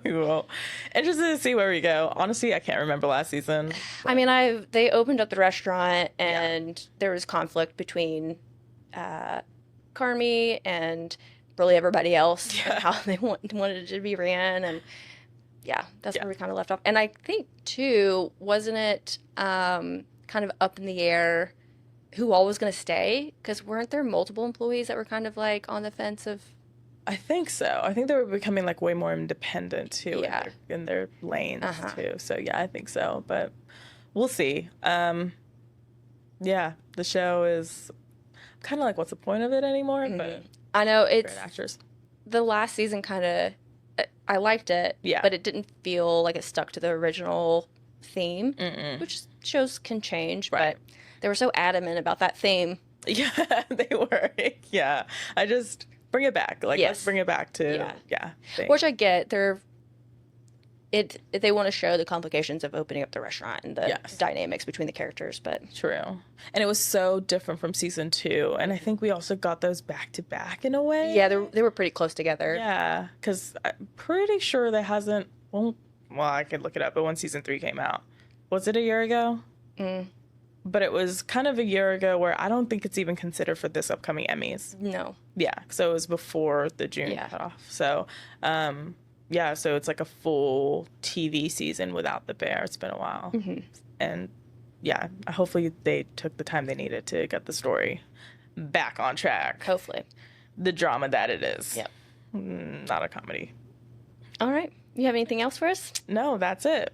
We will. Interested to see where we go. Honestly, I can't remember last season. I mean, they opened up the restaurant, and there was conflict between Carmi and really everybody else, and how they wanted it to be ran, and that's where we kind of left off. And I think too, wasn't it kind of up in the air who all was going to stay? Because weren't there multiple employees that were kind of like on the fence of? I think so. I think they were becoming like way more independent too Yeah. in their lanes too. So yeah, I think so. But we'll see. Yeah, the show is kind of like, what's the point of it anymore? But I know great it's actors. the last season kind of. I liked it, Yeah. but it didn't feel like it stuck to the original theme, which shows can change. Right. But they were so adamant about that theme. Yeah, they were. Yeah, I just bring it back. Like, let's Yes. bring it back to thing. Which I get. They want to show the complications of opening up the restaurant and the Yes. dynamics between the characters, but True. And it was so different from season 2, and I think we also got those back to back in a way. yeah, they were pretty close together. Yeah, because I'm pretty sure there hasn't. Well, I could look it up. But when season 3 came out, was it a year ago? But it was kind of a year ago, where I don't think it's even considered for this upcoming Emmys. No. Yeah, so it was before the June cutoff. So, yeah, so it's like a full TV season without the bear. It's been a while, and yeah, hopefully they took the time they needed to get the story back on track. Hopefully. The drama that it is. Yep. Not a comedy. All right. You have anything else for us? No, that's it.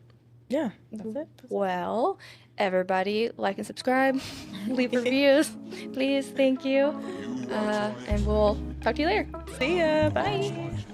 Yeah, that's it. Well, everybody, like and subscribe, leave reviews, please. Thank you. And we'll talk to you later. See ya. Bye.